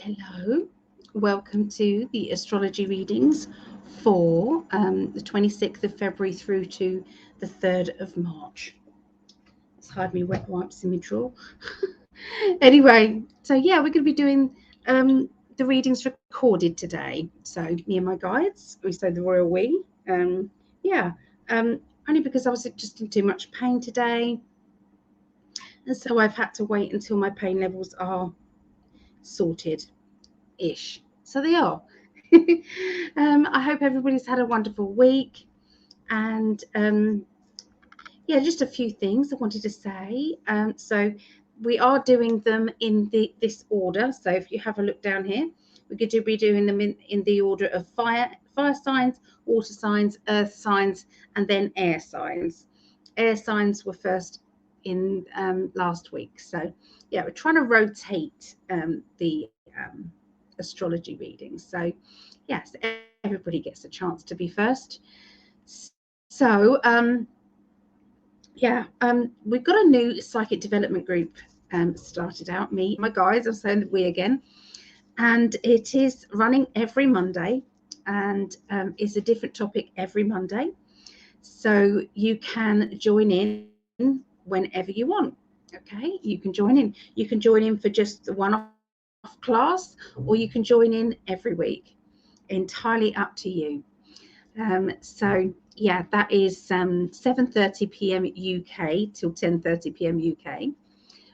Hello, welcome to the astrology readings for the 26th of February through to the 3rd of March. Let's hide me wet wipes in my drawer. Anyway, so yeah, we're going to be doing the readings recorded today. So me and my guides, we say the royal we. Only because I was just in too much pain today. And so I've had to wait until my pain levels are sorted-ish. So they are. I hope everybody's had a wonderful week. And just a few things I wanted to say. So we are doing them in this order. So if you have a look down here, we could be doing them in the order of fire signs, water signs, earth signs, and then air signs. Air signs were first in last week. So yeah, we're trying to rotate the astrology readings. So yes, everybody gets a chance to be first. So we've got a new psychic development group started out. Me, my guys, I'm saying we again, and it is running every Monday, and it's a different topic every Monday. So you can join in whenever you want. Okay, you can join in. You can join in for just the one-off class, or you can join in every week. Entirely up to you. So yeah, that is 7:30 p.m. UK till 10:30 p.m. UK,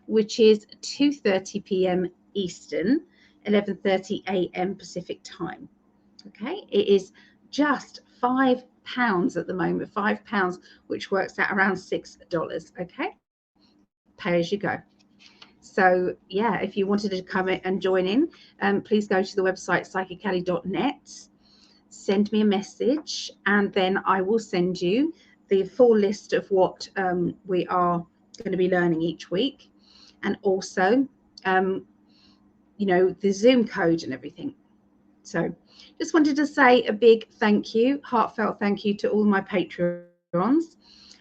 which is 2:30 p.m. Eastern, 11:30 a.m. Pacific time. Okay, it is just £5 at the moment, £5, which works out around $6. Okay, pay as you go. So yeah, if you wanted to come and join in, please go to the website psychically.net, send me a message, and then I will send you the full list of what we are going to be learning each week, and also the Zoom code and everything. So just wanted to say a big thank you, heartfelt thank you to all my Patreons.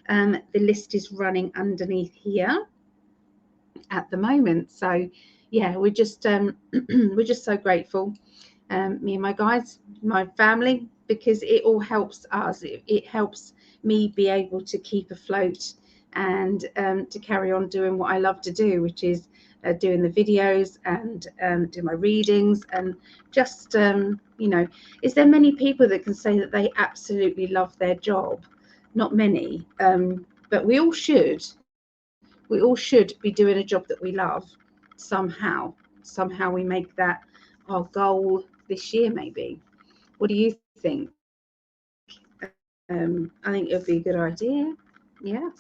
The list is running underneath here at the moment. So yeah, we're just so grateful, me and my guys, my family, because it all helps us. It helps me be able to keep afloat and to carry on doing what I love to do, which is doing the videos and do my readings. And just is there many people that can say that they absolutely love their job? Not many, but we all should be doing a job that we love somehow. We make that our goal this year, maybe. What do you think? I think it would be a good idea. Yeah.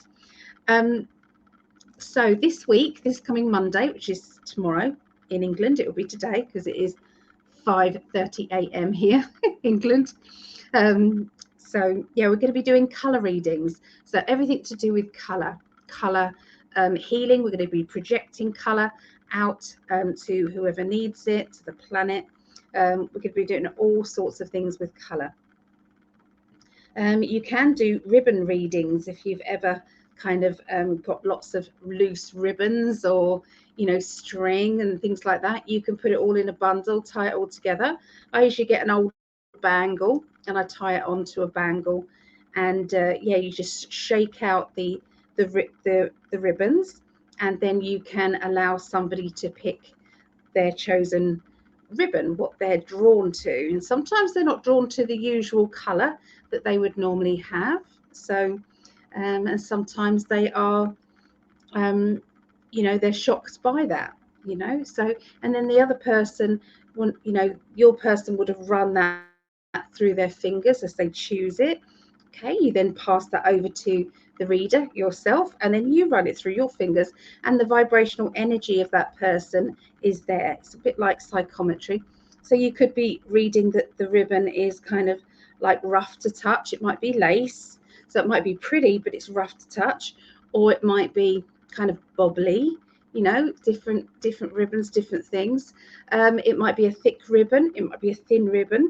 So this week, this coming Monday, which is tomorrow in England, it will be today because it is 5:30 a.m. here in England. So yeah, we're going to be doing colour readings. So everything to do with colour healing. We're going to be projecting colour out to whoever needs it, to the planet. We're going to be doing all sorts of things with colour. You can do ribbon readings if you've ever kind of got lots of loose ribbons or string and things like that. You can put it all in a bundle, tie it all together. I usually get an old bangle and I tie it onto a bangle, and you just shake out the ribbons, and then you can allow somebody to pick their chosen ribbon, what they're drawn to. And sometimes they're not drawn to the usual color that they would normally have. So and sometimes they are they're shocked by that, so. And then the other person, your person would have run that through their fingers as they choose it. Okay, you then pass that over to the reader yourself, and then you run it through your fingers, and the vibrational energy of that person is there. It's a bit like psychometry. So you could be reading that the ribbon is kind of like rough to touch. It might be lace, so it might be pretty, but it's rough to touch, or it might be kind of bobbly, different ribbons, different things. It might be a thick ribbon, it might be a thin ribbon.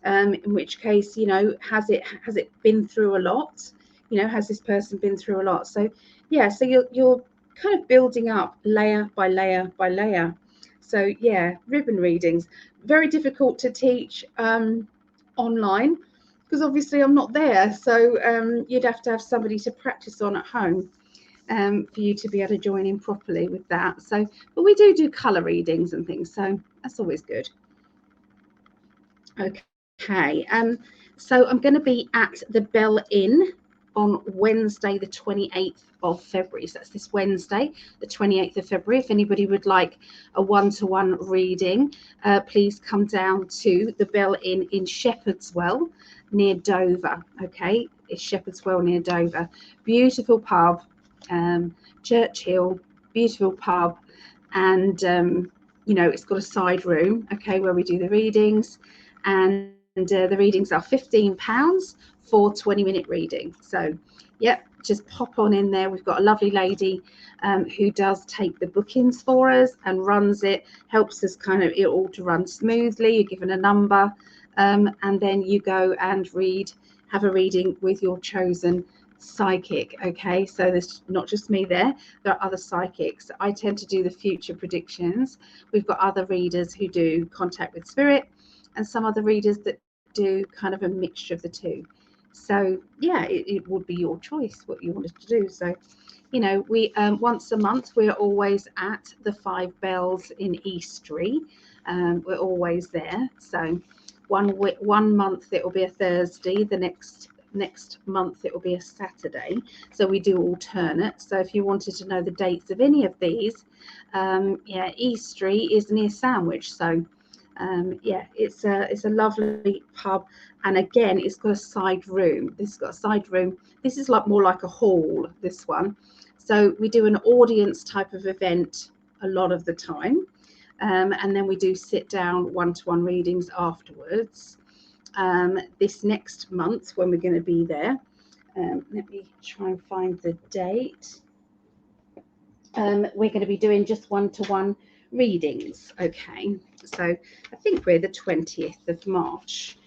In which case, has it been through a lot? Has this person been through a lot? So yeah, so you're kind of building up layer by layer by layer. So yeah, ribbon readings, very difficult to teach online, because obviously I'm not there. So you'd have to have somebody to practice on at home for you to be able to join in properly with that. So, but we do colour readings and things, so that's always good. Okay, so I'm going to be at the Bell Inn on Wednesday, the 28th of February. So that's this Wednesday, the 28th of February. If anybody would like a one-to-one reading, please come down to the Bell Inn in Shepherdswell near Dover. Okay, it's Shepherdswell near Dover. Beautiful pub, Churchill, beautiful pub, and you know, it's got a side room, okay, where we do the readings, and the readings are £15 for 20-minute reading. So yep, just pop on in there. We've got a lovely lady who does take the bookings for us and runs it, helps us kind of it all to run smoothly. You're given a number, and then you go and have a reading with your chosen psychic. Okay, so there's not just me there are other psychics. I tend to do the future predictions. We've got other readers who do contact with spirit, and some other readers that do kind of a mixture of the two. So yeah, it would be your choice what you wanted to do. So you know, we once a month we're always at the Five Bells in Eastry. We're always there. So one month it will be a Thursday, the next month it will be a Saturday. So we do alternate. So if you wanted to know the dates of any of these, yeah, Eastry is near Sandwich. So yeah, it's a lovely pub, and again it's got a side room. This has got a side room. This is like more like a hall, this one. So we do an audience type of event a lot of the time, and then we do sit down one-to-one readings afterwards. This next month when we're going to be there, let me try and find the date. We're going to be doing just one-to-one readings. Okay, so I think we're the 20th of March,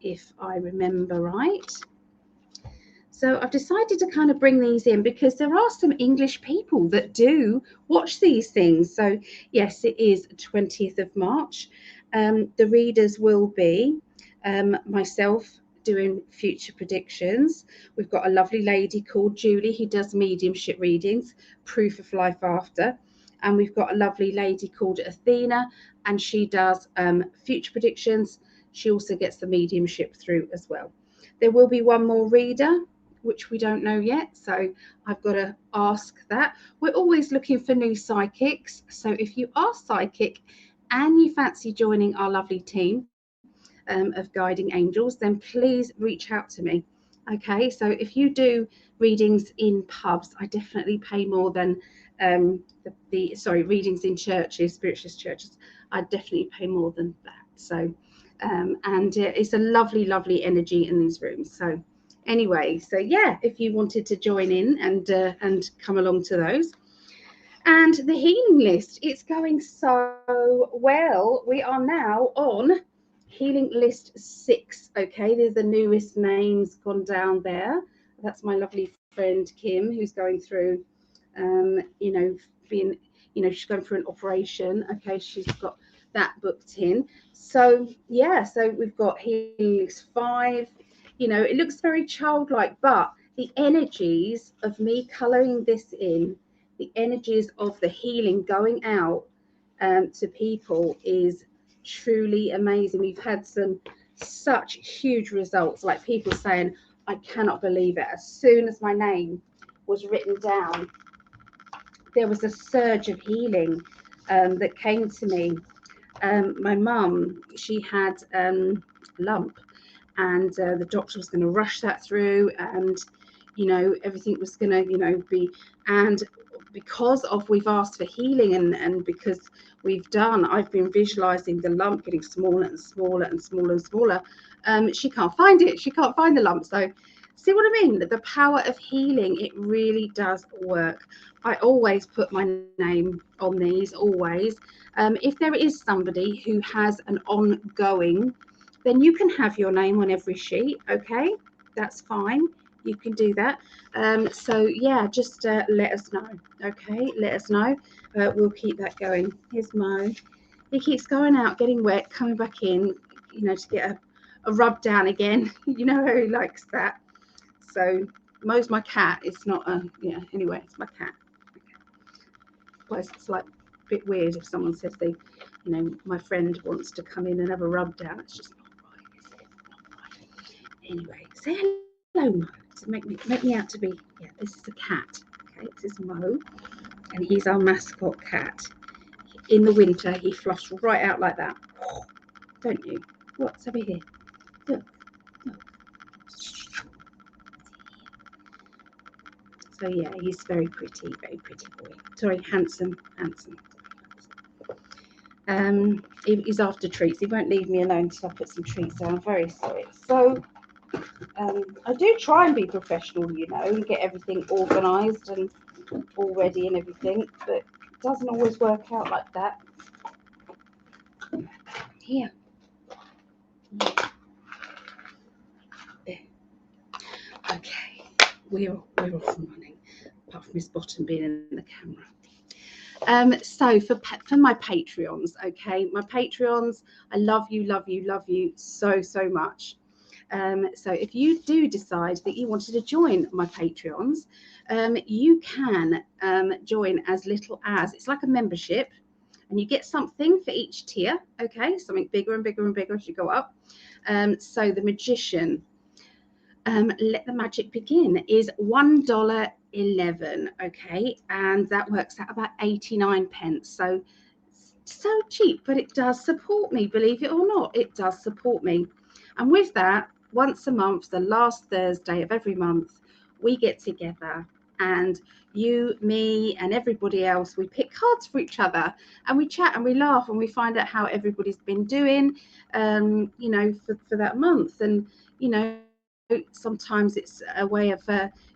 if I remember right. So I've decided to kind of bring these in because there are some English people that do watch these things. So yes, it is 20th of March. The readers will be myself doing future predictions. We've got a lovely lady called Julie who does mediumship readings, proof of life after. And we've got a lovely lady called Athena, and she does future predictions. She also gets the mediumship through as well. There will be one more reader, which we don't know yet, so I've got to ask that. We're always looking for new psychics, so if you are psychic and you fancy joining our lovely team of guiding angels, then please reach out to me. Okay, so if you do readings in pubs, I definitely pay more than readings in churches, spiritualist churches, I definitely pay more than that. So and it's a lovely energy in these rooms. So anyway, so yeah, if you wanted to join in and come along to those. And the healing list, it's going so well. We are now on healing list 6. Okay, there's the newest names gone down there. That's my lovely friend Kim, who's going through you know, being, you know, she's going through an operation. Okay, she's got that booked in. So yeah, so we've got healing list 5. You know, it looks very childlike, but the energies of me colouring this in, the energies of the healing going out to people is truly amazing. We've had such huge results, like people saying, I cannot believe it. As soon as my name was written down, there was a surge of healing that came to me. My mum, she had a lump, and the doctor was going to rush that through, and you know, everything was going to, you know, be, and because of we've asked for healing, and because I've been visualizing the lump getting smaller and smaller and smaller and smaller. She can't find it. She can't find the lump. So see what I mean? The power of healing, it really does work. I always put my name on these, always. If there is somebody who has an ongoing, then you can have your name on every sheet. Okay, that's fine. you can do that. So yeah, just let us know. Okay, let us know. We'll keep that going. Here's Mo. He keeps going out, getting wet, coming back in, you know, to get a rub down again. You know how he likes that. So Mo's my cat. It's not a, yeah, anyway, it's my cat. Otherwise, it's like a bit weird if someone says they, you know, my friend wants to come in and have a rub down. It's just not right, is it? Not right. Anyway, say hello, Mo. To make me out to be, yeah, this is a cat. Okay, this is Mo, and he's our mascot cat. In the winter, he fluffs right out like that. Don't you? What's over here? Look, look. So yeah, he's very pretty boy. Sorry, handsome. He's after treats. He won't leave me alone until I put some treats down. I'm very sorry. So I do try and be professional, you know, and get everything organised and all ready and everything, but it doesn't always work out like that. Here. There. Okay, we're off and running, apart from his bottom being in the camera. So for my Patreons, okay, my Patreons, I love you so much. So if you do decide that you wanted to join my Patreons, you can join as little as, it's like a membership, and you get something for each tier, okay, something bigger and bigger and bigger as you go up. So the Magician, Let the Magic Begin is $1.11, okay, and that works out about 89 pence. So cheap, but it does support me, believe it or not, it does support me. And with that, once a month, the last Thursday of every month, we get together, and you, me, and everybody else, we pick cards for each other, and we chat and we laugh and we find out how everybody's been doing, you know, for that month. And you know, sometimes it's a way of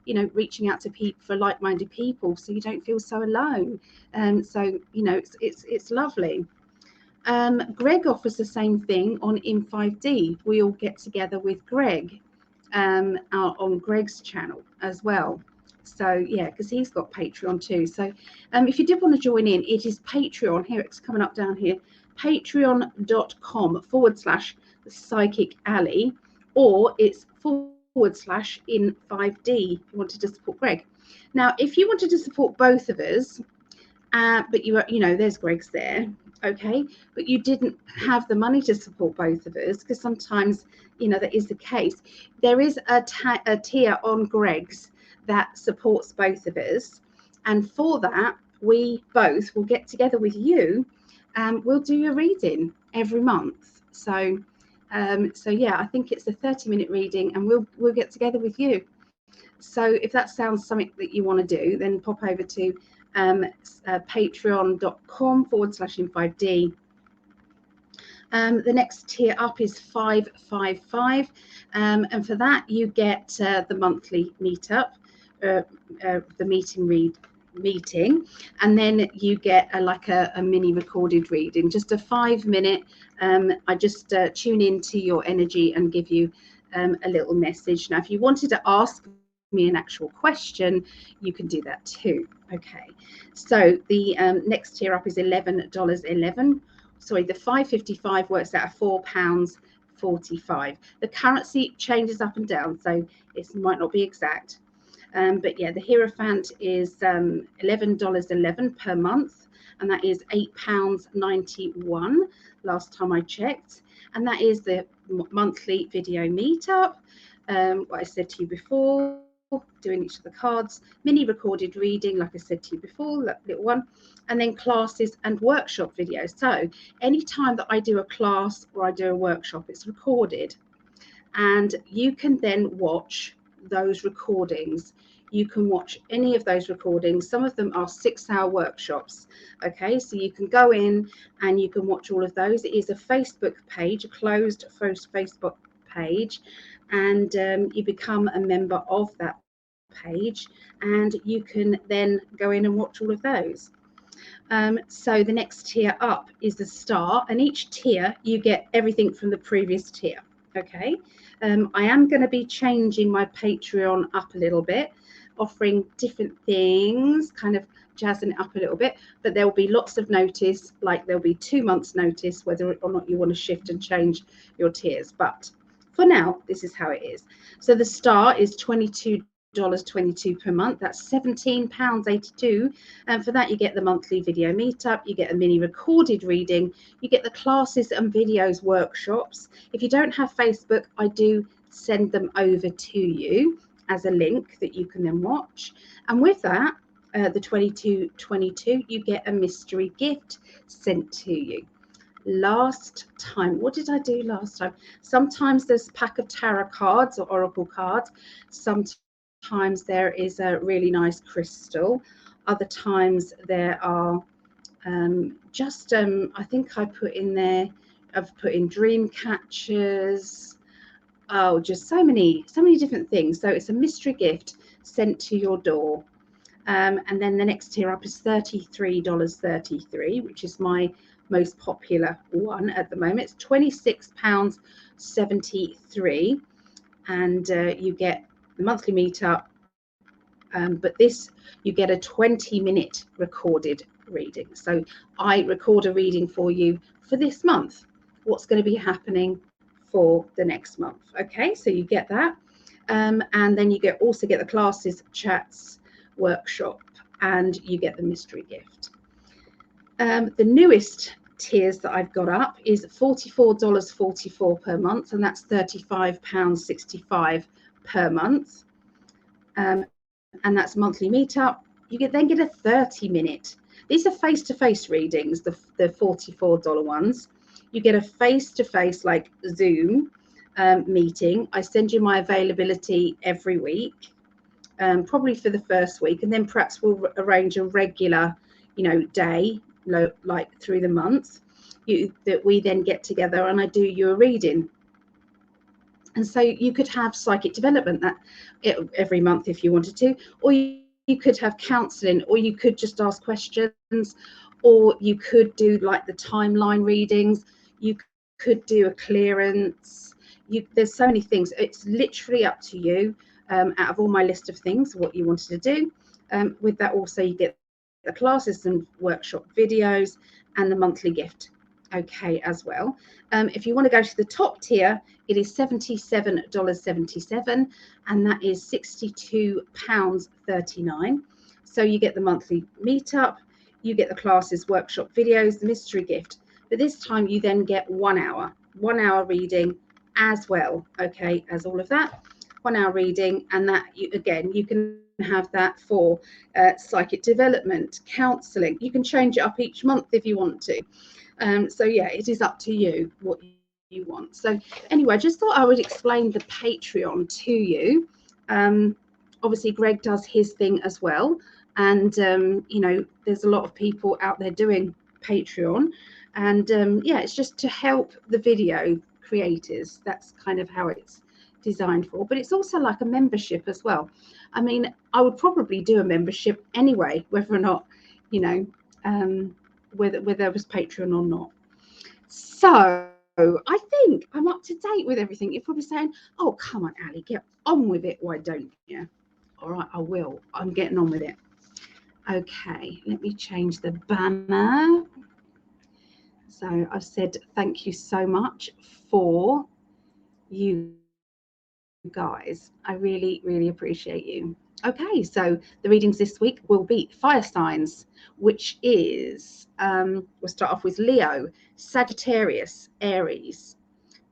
you know, reaching out to people, for like-minded people, so you don't feel so alone. So you know, it's lovely. Greg offers the same thing on In5D. We all get together with Greg on Greg's channel as well. So yeah, because he's got Patreon too. So if you did want to join in, it is Patreon. Here, it's coming up down here, patreon.com/Psychic Alley, or it's /In5D if you wanted to support Greg. Now, if you wanted to support both of us, but you know, there's Greg's there, okay, but you didn't have the money to support both of us, because sometimes, you know, that is the case. There is a tier on Greg's that supports both of us, and for that, we both will get together with you and we'll do your reading every month. So so yeah, I think it's a 30-minute reading, and we'll get together with you. So if that sounds something that you want to do, then pop over to patreon.com/In5D. The next tier up is 555, and for that you get the monthly meetup, the meeting, and then you get like a mini recorded reading, just a 5-minute. I just tune into your energy and give you a little message. Now, if you wanted to ask me an actual question, you can do that too. Okay, so the next tier up is $11.11. Sorry, the 555 works out at £4.45. The currency changes up and down, so it might not be exact. But yeah, the Hierophant is $11.11 per month, and that is £8.91 last time I checked. And that is the monthly video meetup, what I said to you before, doing each of the cards, mini recorded reading, like I said to you before, that little one, and then classes and workshop videos. So anytime that I do a class or I do a workshop, it's recorded, and you can then watch those recordings. You can watch any of those recordings. Some of them are 6-hour workshops. Okay, so you can go in and you can watch all of those. It is a Facebook page, a closed Facebook page, and you become a member of that page, and you can then go in and watch all of those. So the next tier up is the Star, and each tier you get everything from the previous tier. Okay, I am going to be changing my Patreon up a little bit, offering different things, kind of jazzing it up a little bit, but there will be lots of notice, like there'll be 2 months notice whether or not you want to shift and change your tiers. But for now, this is how it is. So the star is $22.22 per month. That's £17.82. And for that, you get the monthly video meetup, you get a mini recorded reading, you get the classes and videos workshops. If you don't have Facebook, I do send them over to you as a link that you can then watch. And with that, the 2222, you get a mystery gift sent to you. Last time, what did I do last time? Sometimes there's a pack of tarot cards or oracle cards. Sometimes there is a really nice crystal. Other times there are I think I put in there, I've put in dream catchers. Oh, just so many different things. So it's a mystery gift sent to your door. And then the next tier up is $33.33, which is my most popular one at the moment. It's £26.73, and you get the monthly meetup. But this, you get a 20-minute recorded reading. So I record a reading for you for this month. What's going to be happening for the next month? Okay, so you get that, and then you also get the classes, chats, workshop, and you get the mystery gift. The newest tiers that I've got up is $44.44 per month, and that's £35.65 per month. And that's monthly meetup. You then get a 30-minute. These are face-to-face readings, the $44 ones. You get a face-to-face, like Zoom meeting. I send you my availability every week, probably for the first week, and then perhaps we'll arrange a regular, day, like through the month, that we then get together and I do you a reading. And so you could have psychic development every month if you wanted to, or you could have counselling, or you could just ask questions, or you could do like the timeline readings. You could do a clearance. There's so many things. It's literally up to you. Out of all my list of things, what you wanted to do. With that, also you get the classes and workshop videos and the monthly gift. Okay, as well. If you want to go to the top tier, it is $77.77, and that is £62.39. So you get the monthly meetup, you get the classes, workshop videos, the mystery gift. But this time you then get 1 hour reading as well. Okay, as all of that, 1 hour reading, and that you can have that for psychic development, counselling. You can change it up each month if you want to. So yeah, it is up to you what you want. So anyway, I just thought I would explain the Patreon to you. Obviously Greg does his thing as well, and there's a lot of people out there doing Patreon, and yeah, it's just to help the video creators. That's kind of how it's designed for, but it's also like a membership as well. I mean, I would probably do a membership anyway, whether or not whether there was Patreon or not. So I think I'm up to date with everything. You're probably saying, oh, come on, Ali, get on with it. Why don't you? All right, I will. I'm getting on with it. Okay, let me change the banner. So I've said thank you so much for you guys. I really, really appreciate you. Okay, so the readings this week will be fire signs, which is, we'll start off with Leo, Sagittarius, Aries,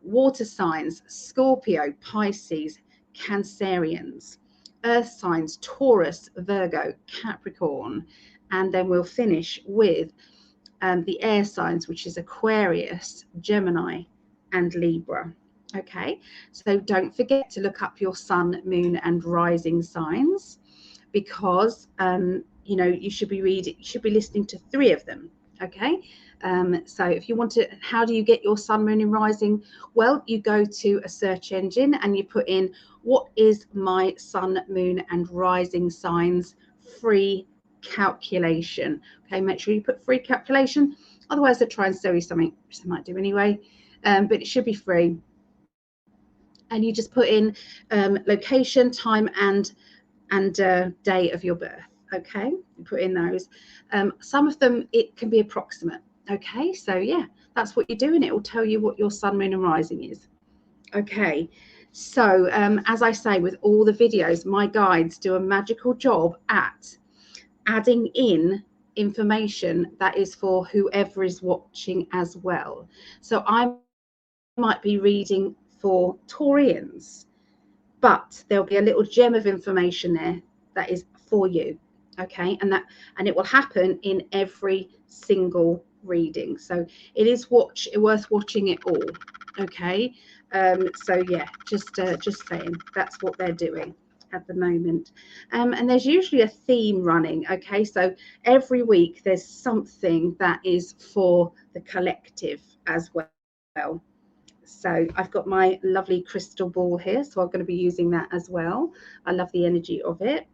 water signs, Scorpio, Pisces, Cancerians, earth signs, Taurus, Virgo, Capricorn, and then we'll finish with the air signs, which is Aquarius, Gemini, and Libra. Okay, so don't forget to look up your sun, moon, and rising signs, because you should be listening to 3 of them. Okay, so if you want to, how do you get your sun, moon, and rising? Well, you go to a search engine and you put in, what is my sun, moon, and rising signs free calculation. Okay, make sure you put free calculation, otherwise they'll try and sell you something, which they might do anyway, but it should be free. and you just put in location, time, and day of your birth. Okay, you put in those. Some of them it can be approximate. Okay, so yeah, that's what you're doing. It will tell you what your sun, moon, and rising is. Okay, so as I say, with all the videos, my guides do a magical job at adding in information that is for whoever is watching as well. So I might be reading for Taurians, but there'll be a little gem of information there that is for you. Okay, and it will happen in every single reading. So it is worth watching it all. Okay, so yeah, just saying, that's what they're doing at the moment. And there's usually a theme running. Okay, so every week there's something that is for the collective as well. So I've got my lovely crystal ball here, so I'm going to be using that as well. I love the energy of it.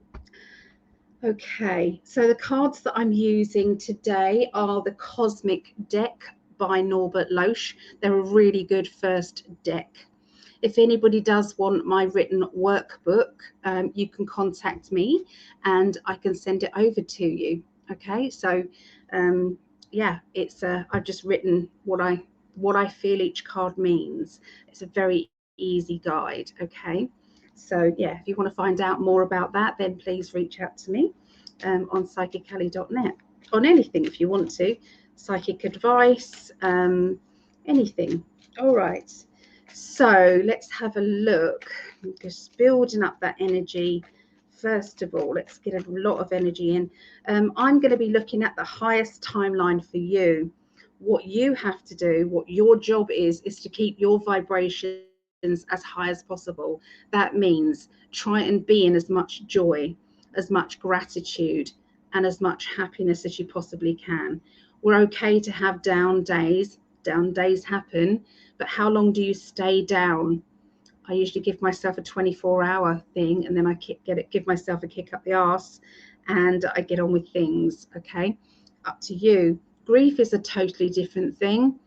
Okay, so the cards that I'm using today are the Cosmic Deck by Norbert Loesch. They're a really good first deck. If anybody does want my written workbook, you can contact me and I can send it over to you. Okay, so yeah, it's I've just written what I feel each card means. It's a very easy guide. Okay, so yeah, if you want to find out more about that, then please reach out to me on psychically.net on anything if you want to, psychic advice, anything. All right, so let's have a look. I'm just building up that energy. First of all, let's get a lot of energy in. I'm going to be looking at the highest timeline for you. What you have to do, what your job is to keep your vibrations as high as possible. That means try and be in as much joy, as much gratitude, and as much happiness as you possibly can. We're okay to have down days. Down days happen, but how long do you stay down? I usually give myself a 24-hour thing, and then I give myself a kick up the arse, and I get on with things. Okay, up to you. Grief is a totally different thing.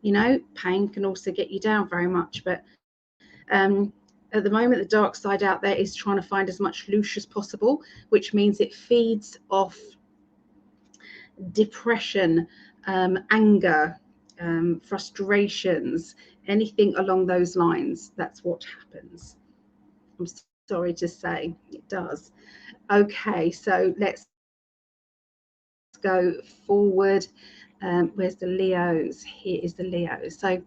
You know, pain can also get you down very much, but at the moment, the dark side out there is trying to find as much loosh as possible, which means it feeds off depression, anger, frustrations, anything along those lines. That's what happens. I'm sorry to say, it does. Okay, so let's go forward. Where's the Leos? Here is the Leo. So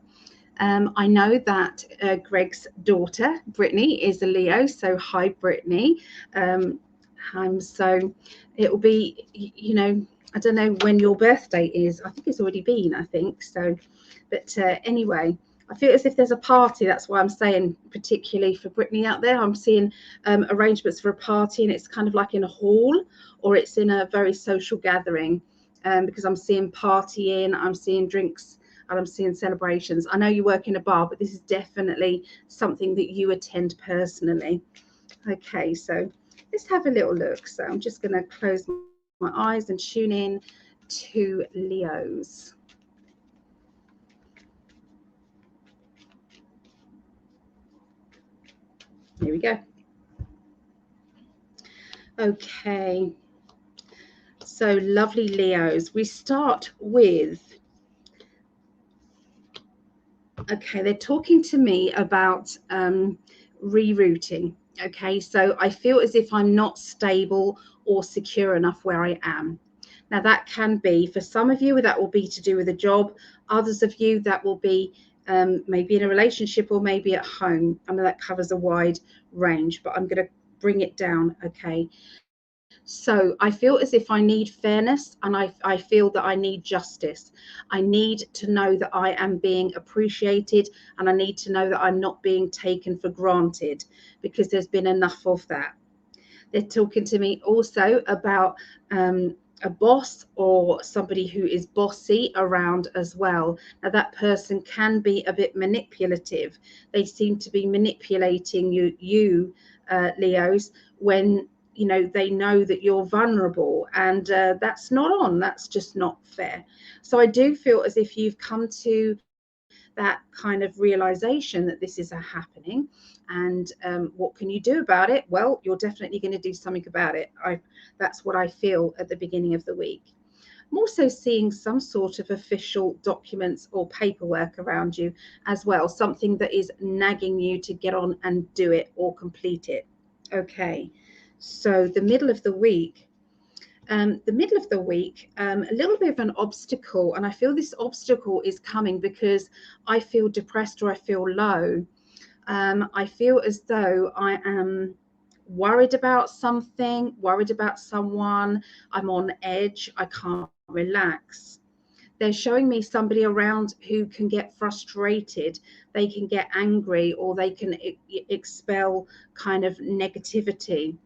I know that Greg's daughter, Brittany, is a Leo. So hi, Brittany. So it will be, you know, I don't know when your birthday is. I think it's already been, I think. So, but anyway, I feel as if there's a party. That's why I'm saying, particularly for Brittany out there, I'm seeing arrangements for a party, and it's kind of like in a hall or it's in a very social gathering, because I'm seeing partying, I'm seeing drinks, and I'm seeing celebrations. I know you work in a bar, but this is definitely something that you attend personally. Okay, so let's have a little look. So I'm just going to close my eyes and tune in to Leos. Here we go. Okay, so lovely Leos. We start with, okay, they're talking to me about rerouting. Okay, so I feel as if I'm not stable or secure enough where I am. Now that can be, for some of you, that will be to do with a job. Others of you, that will be maybe in a relationship or maybe at home. I know that covers a wide range, but I'm going to bring it down. Okay, so I feel as if I need fairness, and I feel that I need justice. I need to know that I am being appreciated, and I need to know that I'm not being taken for granted, because there's been enough of that. They're talking to me also about a boss or somebody who is bossy around as well. Now that person can be a bit manipulative. They seem to be manipulating you Leos, when you know they know that you're vulnerable, and that's not on. That's just not fair. So I do feel as if you've come to that kind of realization that this is happening. And what can you do about it? Well, you're definitely going to do something about it. That's what I feel at the beginning of the week. I'm also seeing some sort of official documents or paperwork around you as well, something that is nagging you to get on and do it or complete it. Okay, so the middle of the week. A little bit of an obstacle, and I feel this obstacle is coming because I feel depressed or I feel low. I feel as though I am worried about something, worried about someone. I'm on edge. I can't relax. They're showing me somebody around who can get frustrated. They can get angry, or they can expel kind of negativity.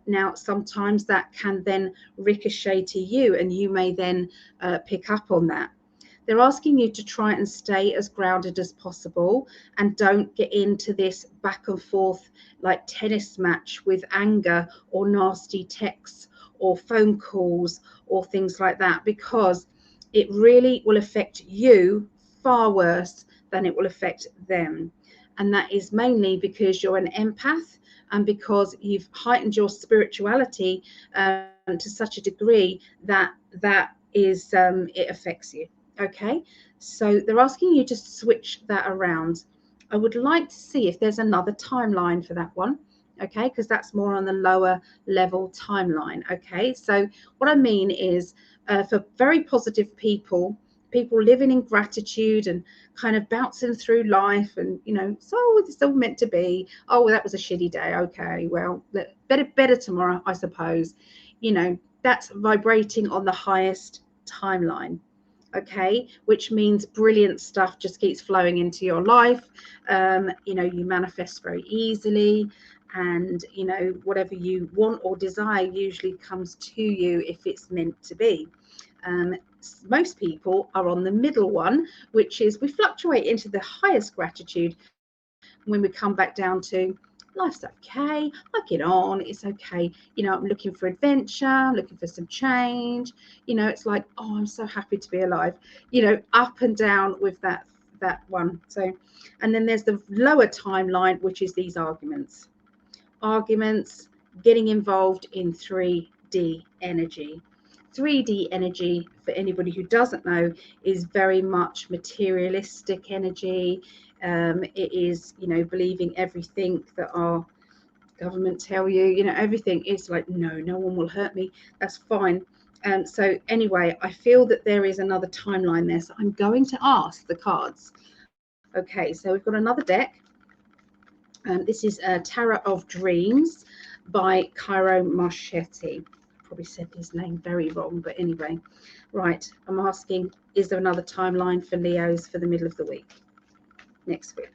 Now, sometimes that can then ricochet to you, and you may then pick up on that. They're asking you to try and stay as grounded as possible and don't get into this back and forth like tennis match with anger or nasty texts or phone calls or things like that, because it really will affect you far worse than it will affect them. And that is mainly because you're an empath, and because you've heightened your spirituality to such a degree that it affects you. Okay, so they're asking you to switch that around. I would like to see if there's another timeline for that one. Okay, because that's more on the lower level timeline. Okay, so what I mean is for very positive people living in gratitude and kind of bouncing through life, and so it's all meant to be. Oh, well, that was a shitty day. Okay, well, better tomorrow, I suppose. That's vibrating on the highest timeline. Okay, which means brilliant stuff just keeps flowing into your life. You manifest very easily, and whatever you want or desire usually comes to you if it's meant to be. Most people are on the middle one, which is we fluctuate into the highest gratitude when we come back down to life's okay, I get on, it's okay. I'm looking for adventure, I'm looking for some change. It's like, oh, I'm so happy to be alive. Up and down with that one. So, and then there's the lower timeline, which is these arguments, getting involved in 3D energy. 3D energy, for anybody who doesn't know, is very much materialistic energy. It is, believing everything that our government tell you, everything is like, no one will hurt me. That's fine. So anyway, I feel that there is another timeline there. So I'm going to ask the cards. Okay, so we've got another deck. This is Tarot of Dreams by Cairo Marchetti. Probably said his name very wrong, but anyway. Right, I'm asking, is there another timeline for Leos for the middle of the week? Next week.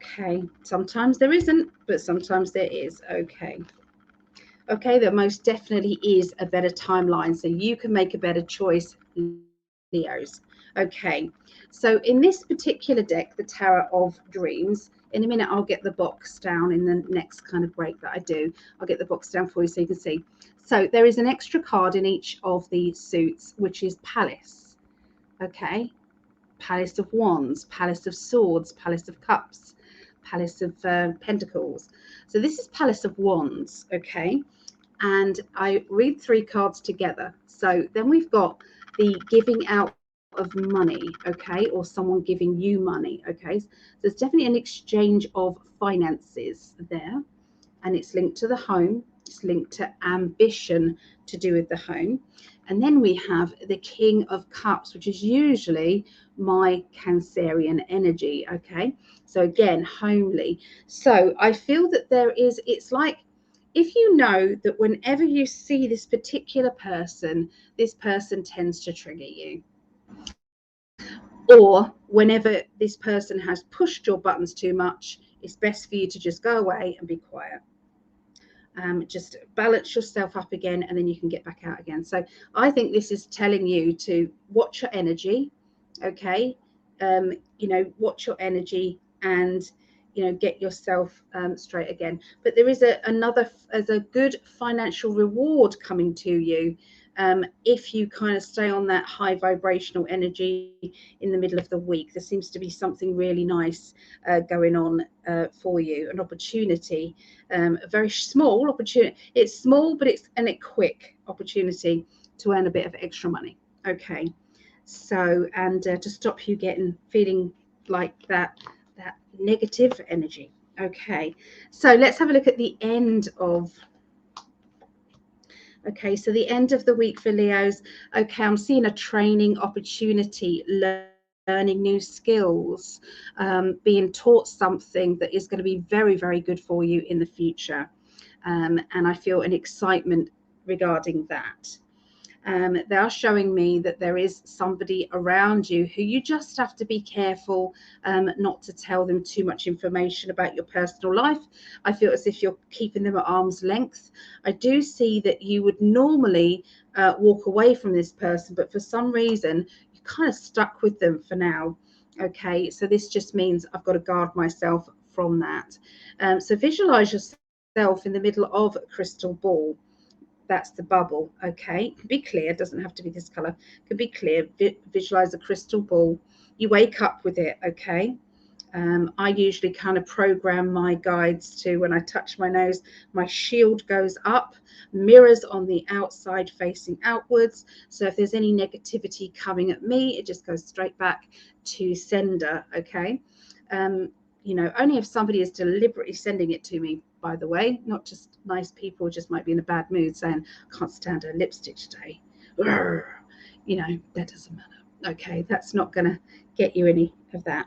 Okay, sometimes there isn't, but sometimes there is. Okay, there most definitely is a better timeline, so you can make a better choice, Leos. Okay, so in this particular deck, the Tarot of Dreams, in a minute I'll get the box down in the next kind of break that I do. I'll get the box down for you so you can see. So there is an extra card in each of the suits, which is Palace. Okay, Palace of Wands, Palace of Swords, Palace of Cups, Palace of Pentacles. So this is Palace of Wands. Okay, and I read 3 cards together. So then we've got the giving out of money, okay, or someone giving you money. Okay, so there's definitely an exchange of finances there, and it's linked to the home, it's linked to ambition to do with the home. And then we have the King of Cups, which is usually my Cancerian energy. Okay, so again, homely. So I feel that it's like, if you know that whenever you see this particular person, this person tends to trigger you, or whenever this person has pushed your buttons too much, it's best for you to just go away and be quiet. Just balance yourself up again, and then you can get back out again. So I think this is telling you to watch your energy. Okay, watch your energy, and get yourself straight again. But there is a good financial reward coming to you if you kind of stay on that high vibrational energy in the middle of the week, there seems to be something really nice going on for you, an opportunity, a very small opportunity. It's small, but it's a quick opportunity to earn a bit of extra money. Okay, so and to stop you feeling like that negative energy. Okay, so let's have a look at the end of. Okay, so the end of the week for Leos. Okay, I'm seeing a training opportunity, learning new skills, being taught something that is going to be very, very good for you in the future. And I feel an excitement regarding that. They are showing me that there is somebody around you who you just have to be careful not to tell them too much information about your personal life. I feel as if you're keeping them at arm's length. I do see that you would normally walk away from this person, but for some reason you're kind of stuck with them for now. Okay, so this just means I've got to guard myself from that. So visualize yourself in the middle of a crystal ball. That's the bubble. Okay, it can be clear, doesn't have to be this color, it can be clear. Visualize a crystal ball. You wake up with it. Okay, I usually kind of program my guides to, when I touch my nose, my shield goes up, mirrors on the outside facing outwards, so if there's any negativity coming at me, it just goes straight back to sender. Okay, you know, only if somebody is deliberately sending it to me, by the way, not just nice people just might be in a bad mood saying, can't stand her lipstick today. You know, that doesn't matter. Okay, that's not going to get you any of that.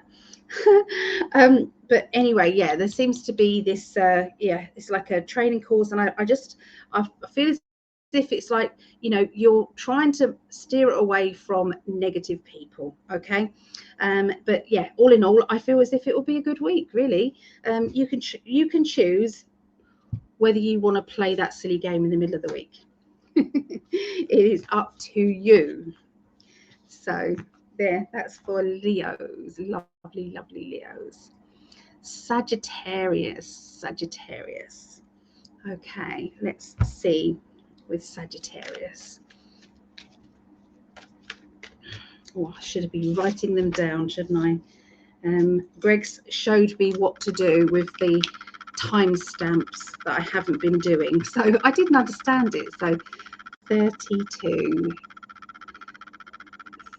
But anyway, yeah, there seems to be this, yeah, it's like a training course. And I feel as if it's like, you know, you're trying to steer it away from negative people. Okay, but yeah, all in all, I feel as if it will be a good week, really. You can choose whether you want to play that silly game in the middle of the week. It is up to you. So there, that's for Leos. Lovely, lovely Leos. Sagittarius. Okay, let's see with Sagittarius. Oh, I should have been writing them down, shouldn't I? Greg's showed me what to do with the timestamps that I haven't been doing, so I didn't understand it. So 32,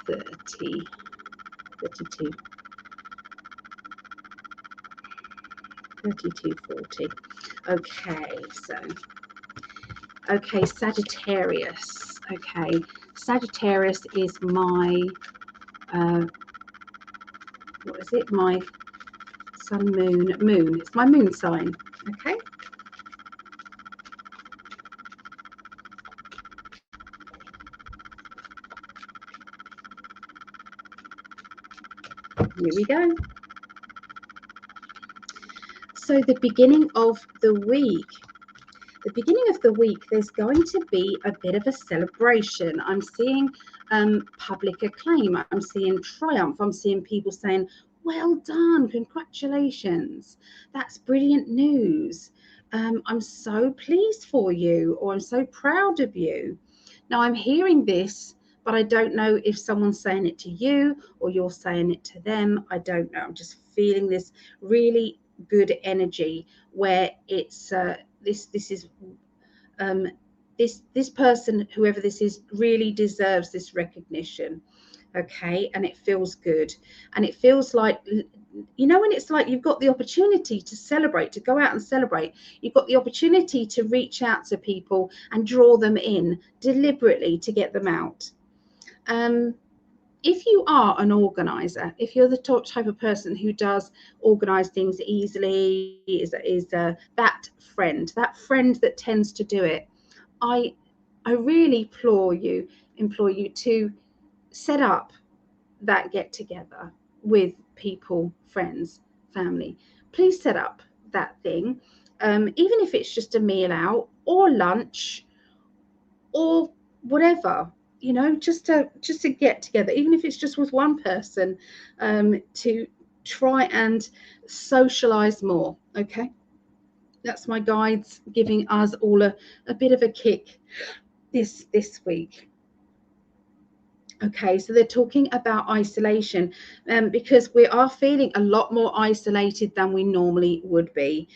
30, 32, 32, 40. Okay, so okay, Sagittarius. Okay, Sagittarius is my what is it? My sun, moon. It's my moon sign. Okay. Here we go. So the beginning of the week. The beginning of the week, there's going to be a bit of a celebration. I'm seeing public acclaim. I'm seeing triumph. I'm seeing people saying, well done, congratulations. That's brilliant news. I'm so pleased for you, or I'm so proud of you. Now, I'm hearing this, but I don't know if someone's saying it to you or you're saying it to them. I don't know. I'm just feeling this really good energy where it's this is this person, whoever this is, really deserves this recognition. Okay, and it feels good, and it feels like, you know, when it's like you've got the opportunity to celebrate, to go out and celebrate, you've got the opportunity to reach out to people and draw them in deliberately to get them out. If you are an organizer, if you're the type of person who does organize things easily, is that friend that tends to do it, I really implore you to set up that get together with people, friends, family. Please set up that thing, even if it's just a meal out or lunch or whatever, you know, just to get together, even if it's just with one person, to try and socialize more. Okay, that's my guides giving us all a bit of a kick this week. Okay, so they're talking about isolation, because we are feeling a lot more isolated than we normally would be.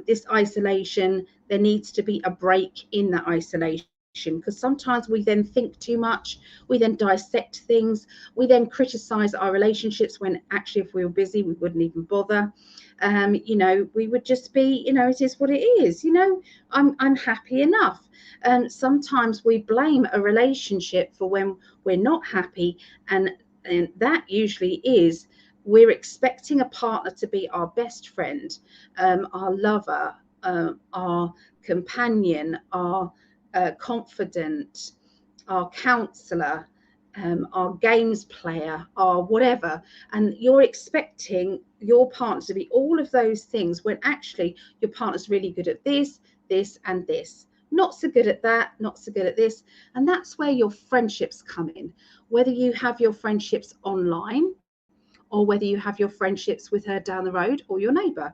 This isolation, there needs to be a break in that isolation, because sometimes we then think too much, we then dissect things, we then criticize our relationships when actually if we were busy we wouldn't even bother. You know, we would just be, you know, it is what it is, you know, I'm happy enough. Sometimes we blame a relationship for when we're not happy, and that usually is we're expecting a partner to be our best friend, our lover, our companion, our confidant, our counselor, our games player, our whatever, and you're expecting your partner to be all of those things when actually your partner's really good at this, this and this, not so good at that, not so good at this. And that's where your friendships come in, whether you have your friendships online or whether you have your friendships with her down the road or your neighbor,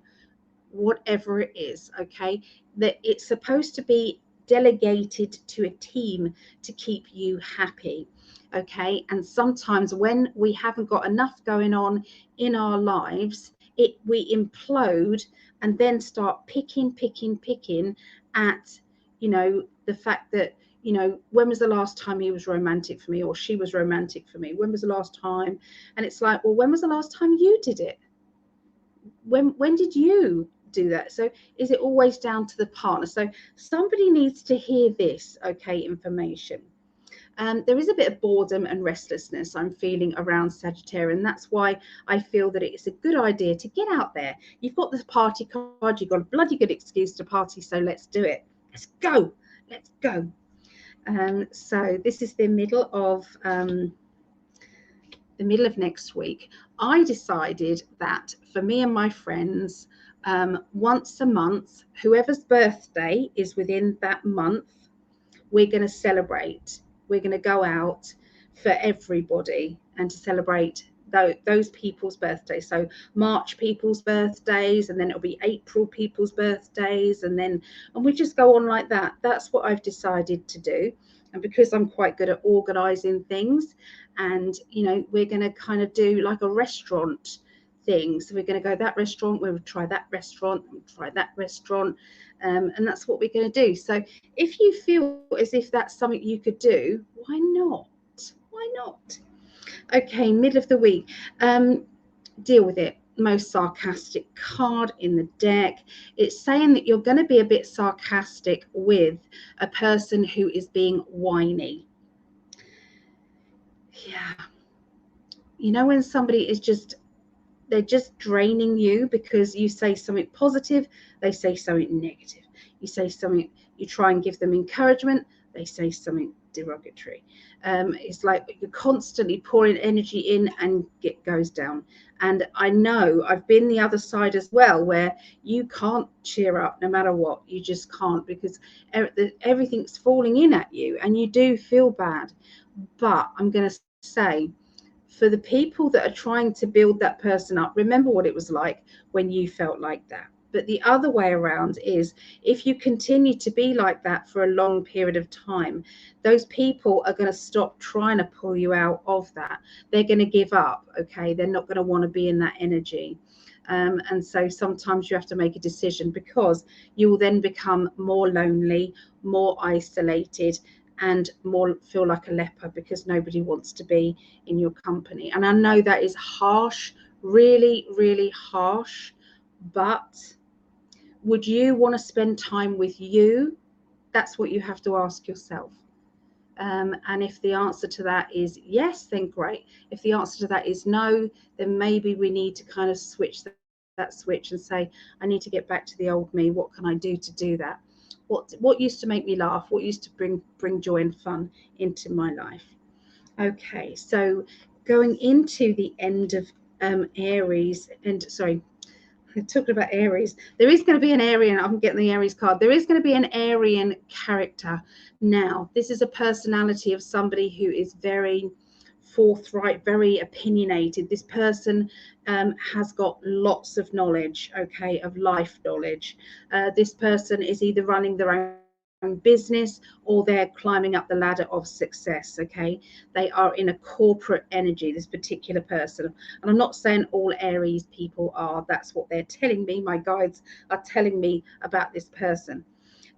whatever it is. Okay, that it's supposed to be delegated to a team to keep you happy. Okay, and sometimes when we haven't got enough going on in our lives, we implode and then start picking at, you know, the fact that, you know, when was the last time he was romantic for me or she was romantic for me? When was the last time? And it's like, well, when was the last time you did it? When did you do that? So is it always down to the partner? So somebody needs to hear this, okay, information. There is a bit of boredom and restlessness I'm feeling around Sagittarius, and that's why I feel that it's a good idea to get out there. You've got this party card, you've got a bloody good excuse to party, so let's do it. Let's go. Let's go. So this is the middle of next week. I decided that for me and my friends, once a month, whoever's birthday is within that month, we're going to celebrate. We're going to go out for everybody and to celebrate those people's birthdays. So March people's birthdays, and then it'll be April people's birthdays, and we just go on like that. That's what I've decided to do. And because I'm quite good at organizing things, and you know, we're going to kind of do like a restaurant thing. So we're going to go that restaurant, we'll try that restaurant, we'll try that restaurant, and that's what we're going to do. So if you feel as if that's something you could do, why not? Why not? Okay, middle of the week. Deal with it. Most sarcastic card in the deck. It's saying that you're going to be a bit sarcastic with a person who is being whiny. Yeah. You know, when somebody is just, they're just draining you because you say something positive, they say something negative. You say something, you try and give them encouragement, they say something derogatory. It's like you're constantly pouring energy in and it goes down. And I know I've been the other side as well, where you can't cheer up no matter what. You just can't, because everything's falling in at you and you do feel bad. But I'm going to say, for the people that are trying to build that person up, remember what it was like when you felt like that. But the other way around is, if you continue to be like that for a long period of time, those people are going to stop trying to pull you out of that. They're going to give up. Okay, they're not going to want to be in that energy. And so sometimes you have to make a decision, because you will then become more lonely, more isolated, and more feel like a leper, because nobody wants to be in your company. And I know that is harsh, really, really harsh, but would you want to spend time with you? That's what you have to ask yourself. And if the answer to that is yes, then great. If the answer to that is no, then maybe we need to kind of switch that switch and say, I need to get back to the old me. What can I do to do that? What used to make me laugh? What used to bring joy and fun into my life? Okay, so going into the end of Aries, and sorry, talking about Aries, there is going to be an Arian. I'm getting the Aries card. There is going to be an Arian character. Now, this is a personality of somebody who is very forthright, very opinionated. This person has got lots of knowledge, okay, of life knowledge. This person is either running their own business, or they're climbing up the ladder of success. Okay, they are in a corporate energy, this particular person. And I'm not saying all Aries people are. That's what they're telling me. My guides are telling me about this person.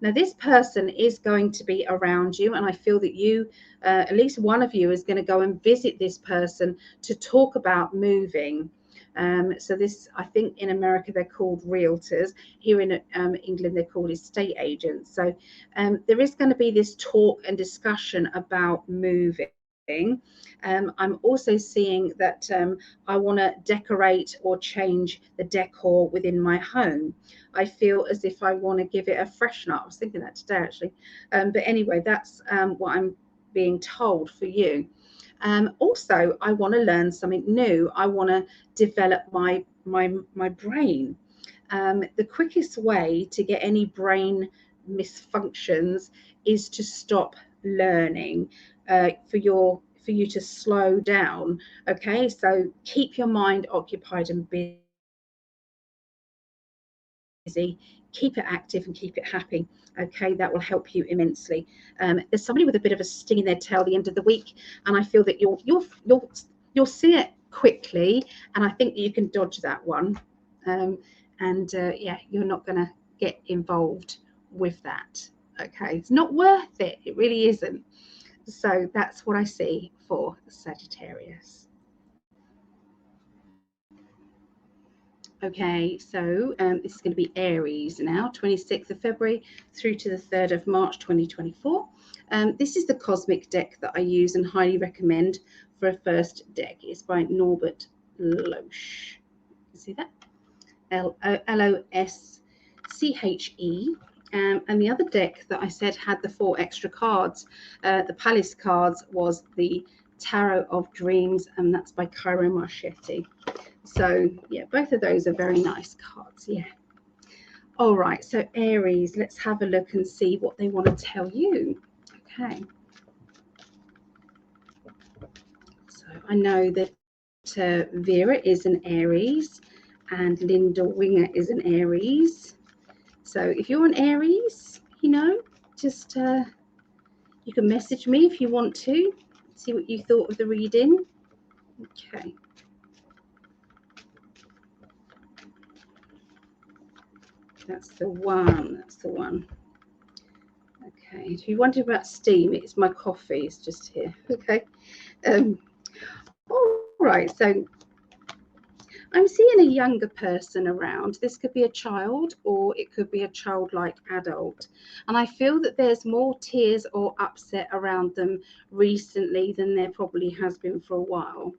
Now, this person is going to be around you, and I feel that you, at least one of you, is going to go and visit this person to talk about moving. So this, I think in America, they're called realtors. Here in England, they're called estate agents. So there is going to be this talk and discussion about moving. I'm also seeing that I want to decorate or change the decor within my home. I feel as if I want to give it a freshen up. I was thinking that today, actually. But anyway, that's what I'm being told for you. Also, I want to learn something new. I want to develop my brain. The quickest way to get any brain misfunctions is to stop learning, for you to slow down. Okay, so keep your mind occupied and busy, keep it active and keep it happy. Okay, that will help you immensely. There's somebody with a bit of a sting in their tail the end of the week, and I feel that you'll see it quickly, and I think you can dodge that one. Yeah, you're not going to get involved with that. Okay, it's not worth it. It really isn't. So that's what I see for Sagittarius. Okay, so this is going to be Aries now, 26th of February through to the 3rd of March 2024. This is the cosmic deck that I use and highly recommend for a first deck. It's by Norbert Loesch. You see that? L-O-S-C-H-E. And the other deck that I said had the 4 extra cards, the Palace cards, was the Tarot of Dreams, and that's by Cairo Marchetti. So yeah, both of those are very nice cards. Yeah. All right, so Aries, let's have a look and see what they want to tell you. Okay. So I know that Vera is an Aries and Linda Winger is an Aries. So if you're an Aries, you know, just you can message me if you want to, see what you thought of the reading. Okay. That's the one. That's the one. Okay. If you wonder about steam, it's my coffee. It's just here. Okay. All right. So I'm seeing a younger person around. This could be a child or it could be a childlike adult. And I feel that there's more tears or upset around them recently than there probably has been for a while.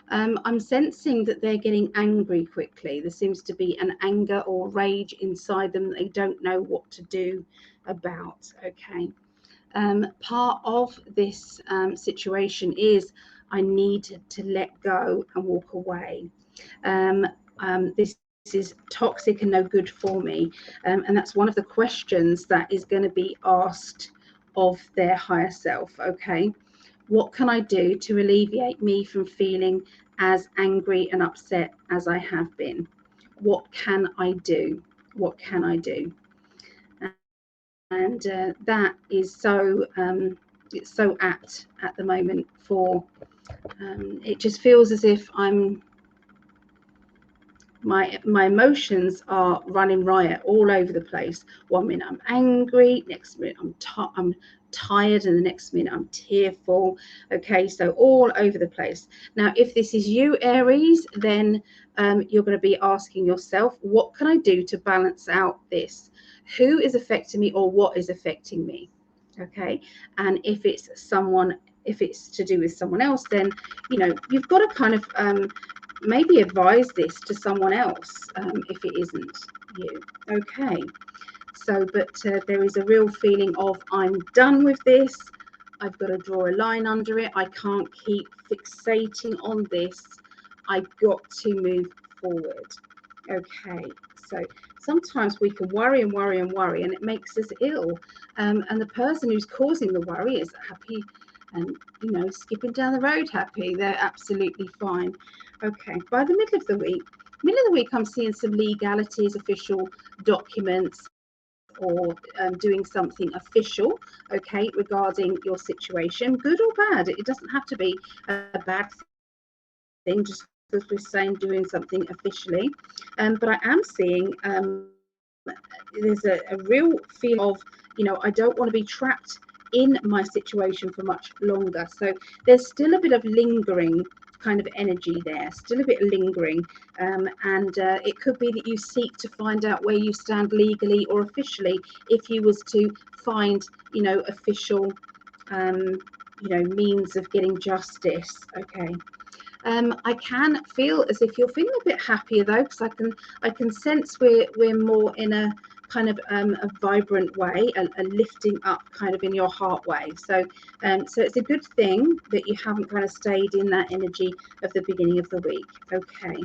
I'm sensing that they're getting angry quickly. There seems to be an anger or rage inside them that they don't know what to do about. Okay. Part of this situation is I need to let go and walk away. This is toxic and no good for me. And that's one of the questions that is going to be asked of their higher self. Okay. What can I do to alleviate me from feeling as angry and upset as I have been? What can I do? What can I do? And that is so, it's so apt at the moment for, it just feels as if my emotions are running riot all over the place. One minute I'm angry, next minute I'm tired, and the next minute I'm tearful. Okay, so all over the place. Now, if this is you, Aries, then you're going to be asking yourself, what can I do to balance out this? Who is affecting me, or what is affecting me? Okay, and if it's to do with someone else, then you know you've got to kind of maybe advise this to someone else if it isn't you. Okay. So, but there is a real feeling of I'm done with this. I've got to draw a line under it. I can't keep fixating on this. I've got to move forward. Okay. So sometimes we can worry and worry and worry, and it makes us ill. And the person who's causing the worry is happy and, you know, skipping down the road happy. They're absolutely fine. Okay. By the middle of the week, I'm seeing some legalities, official documents, or doing something official, okay, regarding your situation, good or bad. It doesn't have to be a bad thing, just because we're saying doing something officially. But I am seeing there's a real feel of, you know, I don't want to be trapped in my situation for much longer. So there's still a bit of lingering kind of energy there, still a bit lingering, and it could be that you seek to find out where you stand legally or officially, if you was to find, you know, official you know, means of getting justice. Okay. I can feel as if you're feeling a bit happier though, because I can sense we're more in a kind of a vibrant way, a lifting up kind of in your heart way. So so it's a good thing that you haven't kind of stayed in that energy of the beginning of the week. Okay.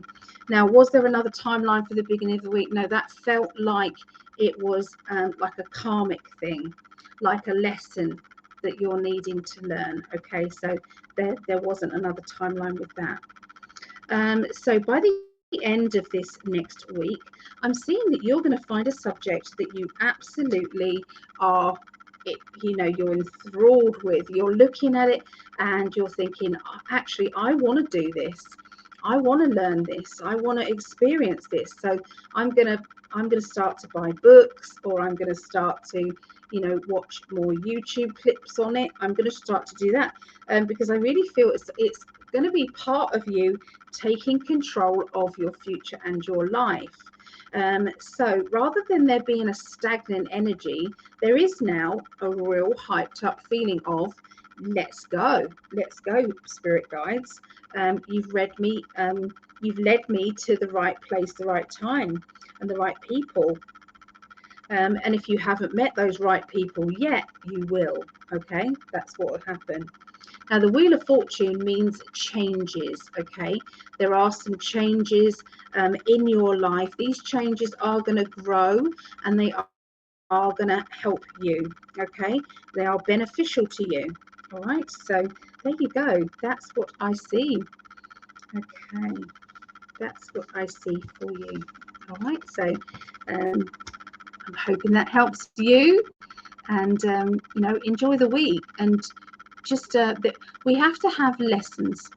Now, was there another timeline for the beginning of the week? No, that felt like it was like a karmic thing, like a lesson that you're needing to learn. Okay, so there wasn't another timeline with that. So by the end of this next week, I'm seeing that you're going to find a subject that you absolutely are, you know, you're enthralled with. You're looking at it and you're thinking, actually, I want to do this. I want to learn this. I want to experience this. So I'm gonna start to buy books, or I'm going to start to, you know, watch more YouTube clips on it. I'm going to start to do that because I really feel it's going to be part of you taking control of your future and your life. So rather than there being a stagnant energy, there is now a real hyped up feeling of let's go, spirit guides. You've led me to the right place, the right time, and the right people. And if you haven't met those right people yet, you will. Okay, that's what will happen. Now, the Wheel of Fortune means changes. Okay, there are some changes in your life. These changes are going to grow, and they are going to help you. Okay, they are beneficial to you. All right, so there you go. That's what I see. Okay, that's what I see for you. All right, so I'm hoping that helps you, and you know, enjoy the week. And just we have to have lessons.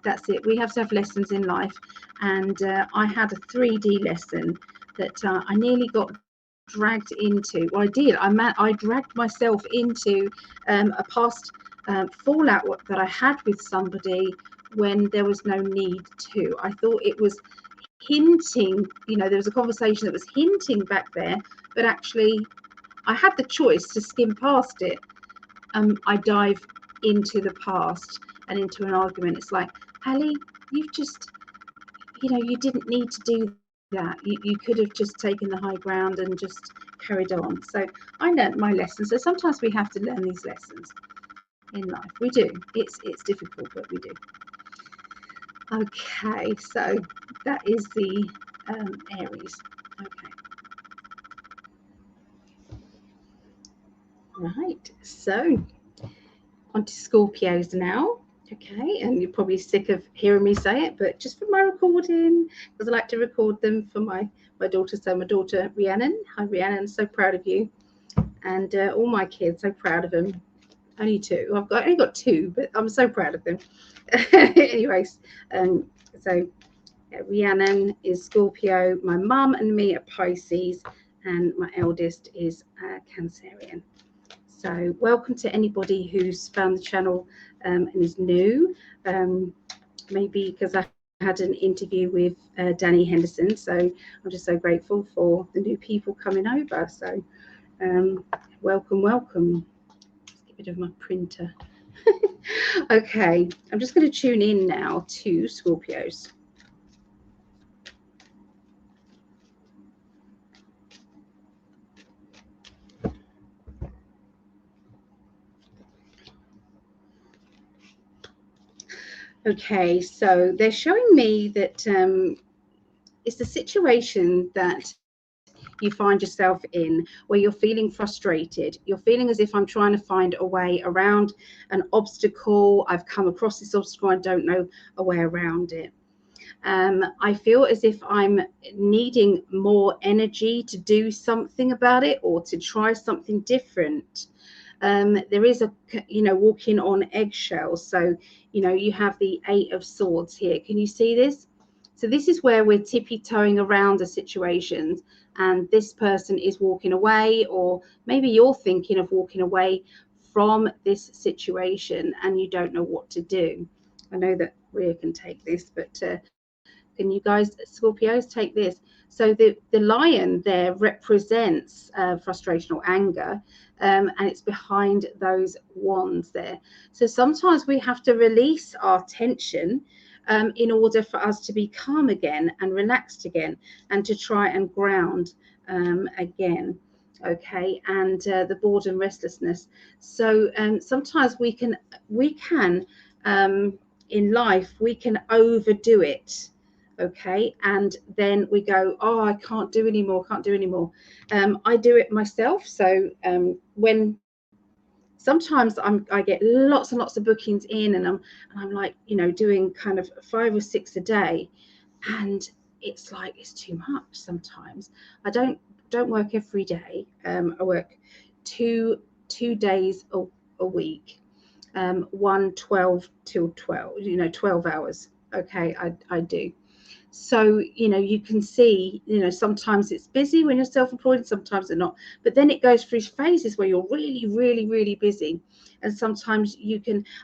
That's it. We have to have lessons in life. And I had a 3D lesson that I nearly got dragged into. Well, I did. I dragged myself into a past fallout that I had with somebody when there was no need to. I thought it was hinting, you know, there was a conversation that was hinting back there, but actually I had the choice to skim past it. I dive into the past and into an argument. It's like, Ali, you've just, you know, you didn't need to do that. You could have just taken the high ground and just carried on. So I learned my lesson. So sometimes we have to learn these lessons in life. We do. It's difficult, but we do. Okay, so that is the Aries. Okay. Right, so on to Scorpios now. Okay, and you're probably sick of hearing me say it, but just for my recording, because I like to record them for my daughter. So my daughter Rhiannon, hi Rhiannon, so proud of you, and all my kids, so proud of them. Only two. I've only got two, but I'm so proud of them. Anyways, so yeah, Rhiannon is Scorpio. My mum and me are Pisces, and my eldest is Cancerian. So welcome to anybody who's found the channel and is new. Maybe because I had an interview with Danny Henderson, so I'm just so grateful for the new people coming over. So welcome. Let's get rid of my printer. Okay, I'm just going to tune in now to Scorpios. Okay, so they're showing me that it's a situation that you find yourself in where you're feeling frustrated. You're feeling as if I'm trying to find a way around an obstacle. I've come across this obstacle. I don't know a way around it. I feel as if I'm needing more energy to do something about it or to try something different. There is a, walking on eggshells. So, you have the 8 of Swords here. Can you see this? So this is where we're tippy-toeing around a situation, and this person is walking away, or maybe you're thinking of walking away from this situation and you don't know what to do. I know that Rhea can take this, but can you guys, Scorpios, take this? So the lion there represents frustration or anger, and it's behind those wands there. So sometimes we have to release our tension in order for us to be calm again and relaxed again, and to try and ground again. Okay, and the boredom and restlessness. So sometimes we can in life we can overdo it. Okay, and then we go, oh, I can't do anymore. I do it myself. So when sometimes I get lots and lots of bookings in, and I'm like, doing kind of 5 or 6 a day, and it's like it's too much. Sometimes I don't work every day. I work two days a week, 12 till 12, 12 hours. Okay, I do. So, you can see, sometimes it's busy when you're self-employed and sometimes it's not. But then it goes through phases where you're really, really, really busy. And sometimes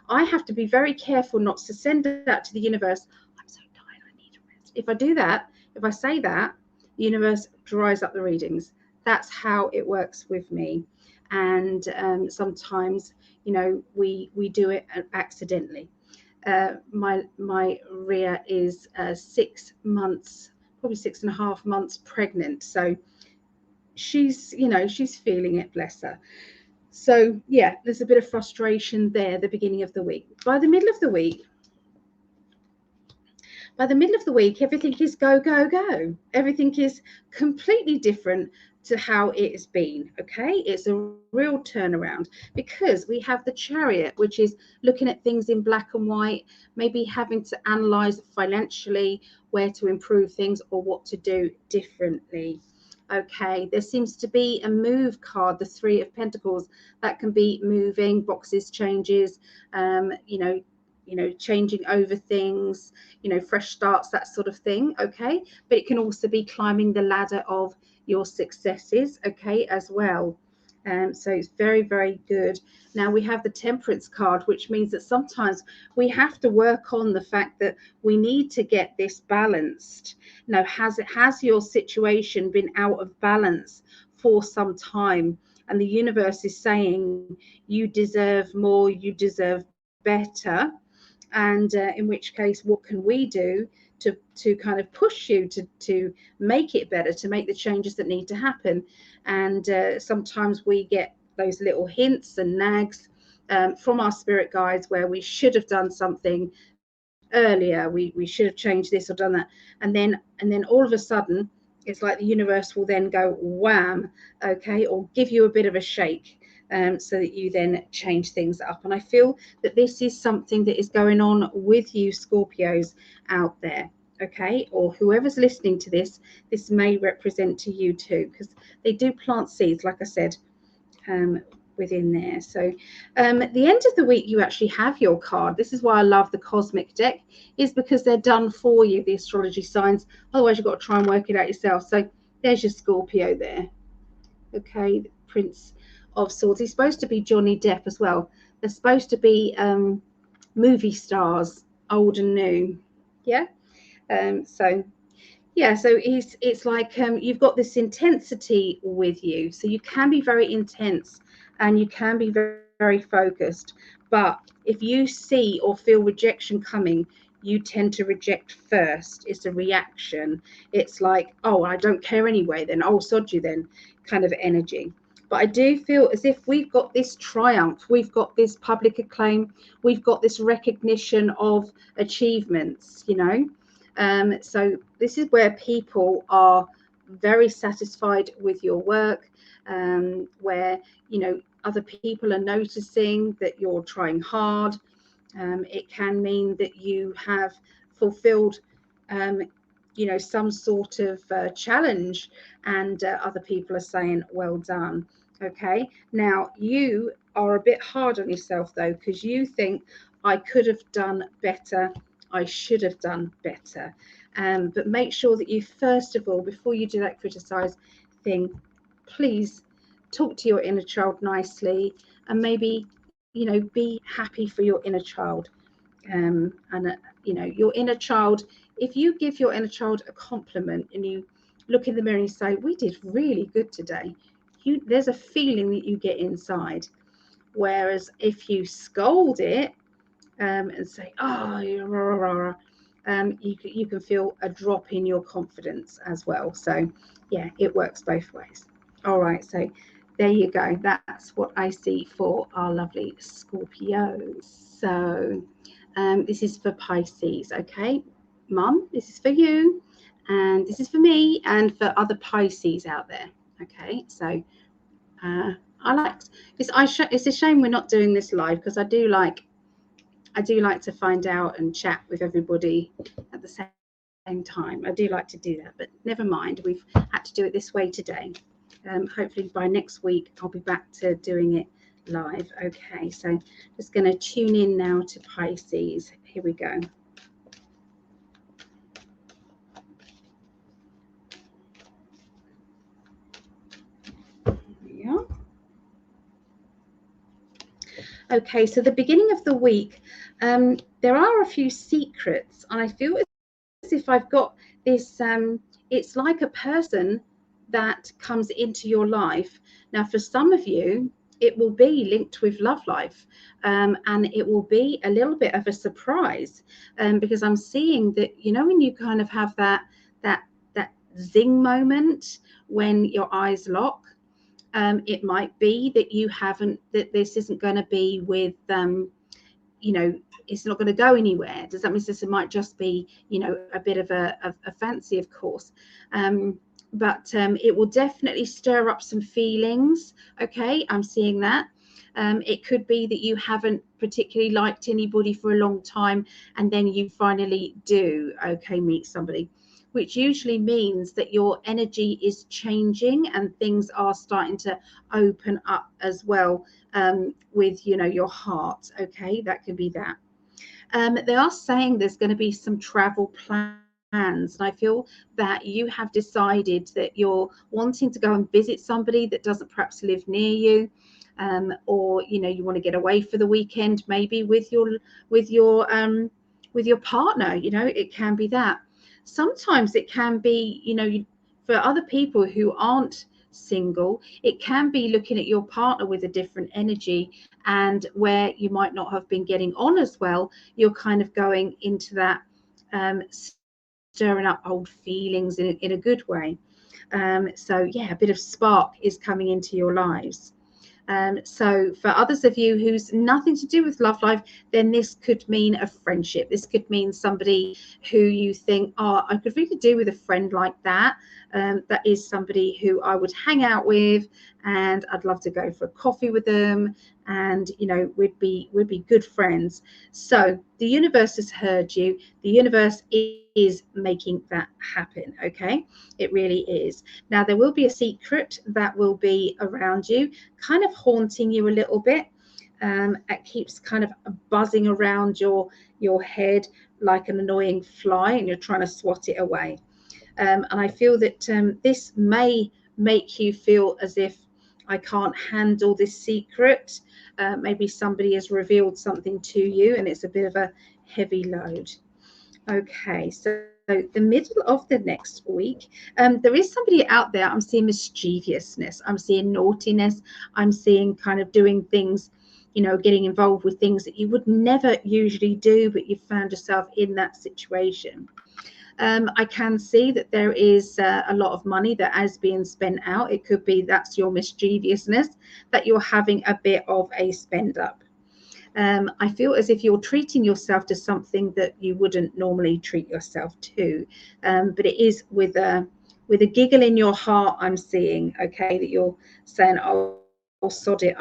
I have to be very careful not to send that to the universe. I'm so tired, I need a rest. If I do that, if I say that, the universe dries up the readings. That's how it works with me. And sometimes, we do it accidentally. My Rhea is 6 months, probably 6.5 months pregnant. So she's feeling it, bless her. So yeah, there's a bit of frustration there at the beginning of the week. By the middle of the week, everything is go, go, go. Everything is completely different to how it has been. Okay, it's a real turnaround, because we have the Chariot, which is looking at things in black and white, maybe having to analyze financially where to improve things or what to do differently. Okay, there seems to be a move card, the 3 of Pentacles. That can be moving, boxes, changes, changing over things, fresh starts, that sort of thing. Okay, but it can also be climbing the ladder of your successes, okay, as well. So it's very, very good. Now we have the Temperance card, which means that sometimes we have to work on the fact that we need to get this balanced. Now, has your situation been out of balance for some time, and the universe is saying you deserve more, you deserve better? And in which case, what can we do to kind of push you to make it better, to make the changes that need to happen? And sometimes we get those little hints and nags from our spirit guides where we should have done something earlier, we should have changed this or done that, and then all of a sudden it's like the universe will then go wham, okay, or give you a bit of a shake, so that you then change things up. And I feel that this is something that is going on with you, Scorpios out there, okay, or whoever's listening to this may represent to you too, because they do plant seeds, like I said, within there. So at the end of the week, you actually have your card. This is why I love the cosmic deck, is because they're done for you, the astrology signs. Otherwise you've got to try and work it out yourself. So there's your Scorpio there, okay, the Prince of Swords. He's supposed to be Johnny Depp as well. They're supposed to be movie stars, old and new. Yeah. So yeah, so it's like you've got this intensity with you, so you can be very intense and you can be very, very focused. But if you see or feel rejection coming, you tend to reject first. It's a reaction. It's like, oh, I don't care anyway, then oh, sod you then, kind of energy. But I do feel as if we've got this triumph, we've got this public acclaim, we've got this recognition of achievements, so this is where people are very satisfied with your work, where other people are noticing that you're trying hard. It can mean that you have fulfilled you know, some sort of challenge, and other people are saying well done. Okay, now you are a bit hard on yourself though, because you think I could have done better, I should have done better. But make sure that you, first of all, before you do that criticize thing, please talk to your inner child nicely, and maybe, you know, be happy for your inner child. And you know, your inner child, if you give your inner child a compliment and you look in the mirror and you say, we did really good today, there's a feeling that you get inside. Whereas if you scold it, and say, oh, you can feel a drop in your confidence as well. So yeah, it works both ways. All right, so there you go. That's what I see for our lovely Scorpios. So this is for Pisces. Okay, Mum, this is for you, and this is for me, and for other Pisces out there. Okay, so I like this. It's a shame we're not doing this live, because I do like to find out and chat with everybody at the same time. I do like to do that, but never mind. We've had to do it this way today. Hopefully by next week I'll be back to doing it live. Okay, so just going to tune in now to Pisces. Here we go. Yeah. Okay, so the beginning of the week, there are a few secrets, and I feel as if I've got this, it's like a person that comes into your life. Now, for some of you, it will be linked with love life, and it will be a little bit of a surprise, because I'm seeing that, you know, when you kind of have that zing moment when your eyes lock. It might be that you haven't, that this isn't going to be with, you know, it's not going to go anywhere. Does that mean this might just be, you know, a bit of a fancy, of course, but it will definitely stir up some feelings. Okay, I'm seeing that. It could be that you haven't particularly liked anybody for a long time, and then you finally do, okay, meet somebody, which usually means that your energy is changing and things are starting to open up as well, with, you know, your heart. Okay, that could be that. They are saying there's going to be some travel plans, and I feel that you have decided that you're wanting to go and visit somebody that doesn't perhaps live near you, or, you know, you want to get away for the weekend, maybe with your partner. You know, it can be that. Sometimes it can be, you know, for other people who aren't single, it can be looking at your partner with a different energy, and where you might not have been getting on as well, you're kind of going into that, stirring up old feelings in a good way. So yeah, a bit of spark is coming into your lives. So for others of you who's nothing to do with love life, then this could mean a friendship. This could mean somebody who you think, oh, I could really do with a friend like that. That is somebody who I would hang out with, and I'd love to go for a coffee with them, and, you know, we'd be good friends. So the universe has heard you. The universe is making that happen. Okay, it really is. Now, there will be a secret that will be around you, kind of haunting you a little bit. It keeps kind of buzzing around your head like an annoying fly, and you're trying to swat it away. And I feel that this may make you feel as if, I can't handle this secret. Maybe somebody has revealed something to you, and it's a bit of a heavy load. Okay, so the middle of the next week, there is somebody out there. I'm seeing mischievousness, I'm seeing naughtiness, I'm seeing kind of doing things, you know, getting involved with things that you would never usually do, but you found yourself in that situation. I can see that there is a lot of money that is being spent out. It could be that's your mischievousness, that you're having a bit of a spend up. I feel as if you're treating yourself to something that you wouldn't normally treat yourself to, but it is with a giggle in your heart. I'm seeing, okay, that you're saying, oh, sod it,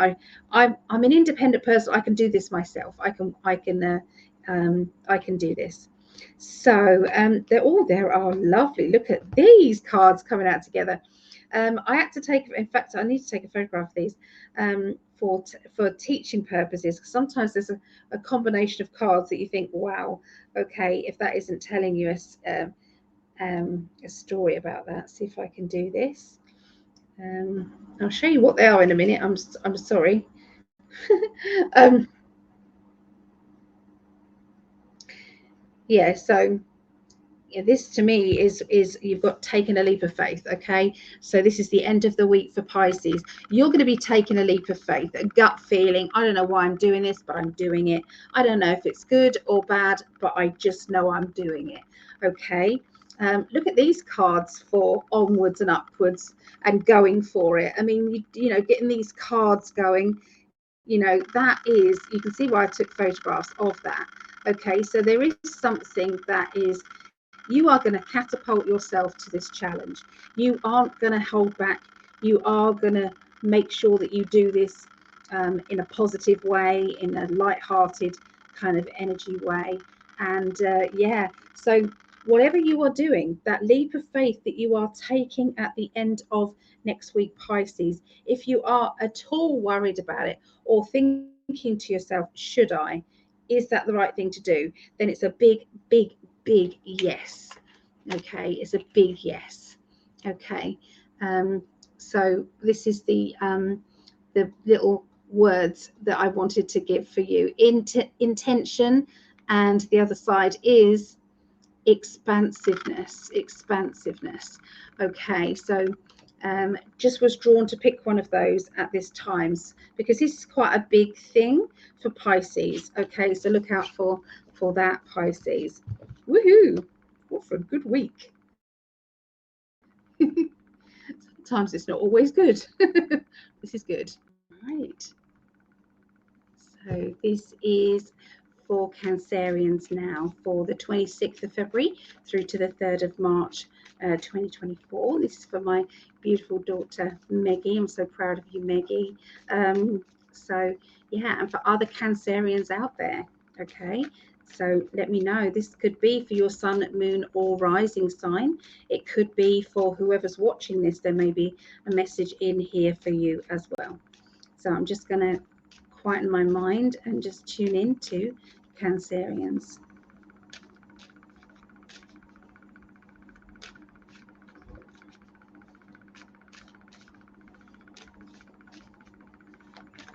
I'm an independent person, I can do this myself, I can do this. So there are lovely. Look at these cards coming out together. I had to take, in fact, I need to take a photograph of these for teaching purposes. Sometimes there's a combination of cards that you think, wow, okay, if that isn't telling you a story about that. See if I can do this. I'll show you what they are in a minute. I'm sorry. um, yeah, so yeah, this to me is you've got taken a leap of faith. Okay, so this is the end of the week for Pisces. You're going to be taking a leap of faith, a gut feeling. I don't know why I'm doing this, but I'm doing it. I don't know if it's good or bad, but I just know I'm doing it. Okay, look at these cards for onwards and upwards and going for it. I mean, you know, getting these cards going, you know, that is, you can see why I took photographs of that. Okay, so there is something that is, you are going to catapult yourself to this challenge. You aren't going to hold back. You are going to make sure that you do this in a positive way, in a light-hearted kind of energy way. And yeah, so whatever you are doing, that leap of faith that you are taking at the end of next week, Pisces, if you are at all worried about it or thinking to yourself, should I? Is that the right thing to do? Then it's a big, big, big yes. Okay, it's a big yes. Okay, so this is the little words that I wanted to give for you. Intention, and the other side is expansiveness. Expansiveness. Okay, so just was drawn to pick one of those at this times because this is quite a big thing for Pisces. Okay, so look out for that, Pisces. Woohoo! What for a good week. Sometimes it's not always good. This is good. Right. So this is for Cancerians now for the 26th of February through to the 3rd of March 2024. This is for my beautiful daughter Meggie. I'm so proud of you, Meggie. So yeah, and for other Cancerians out there, okay, so let me know. This could be for your sun, moon, or rising sign. It could be for whoever's watching this. There may be a message in here for you as well. So I'm just going to quieten my mind and just tune into Cancerians.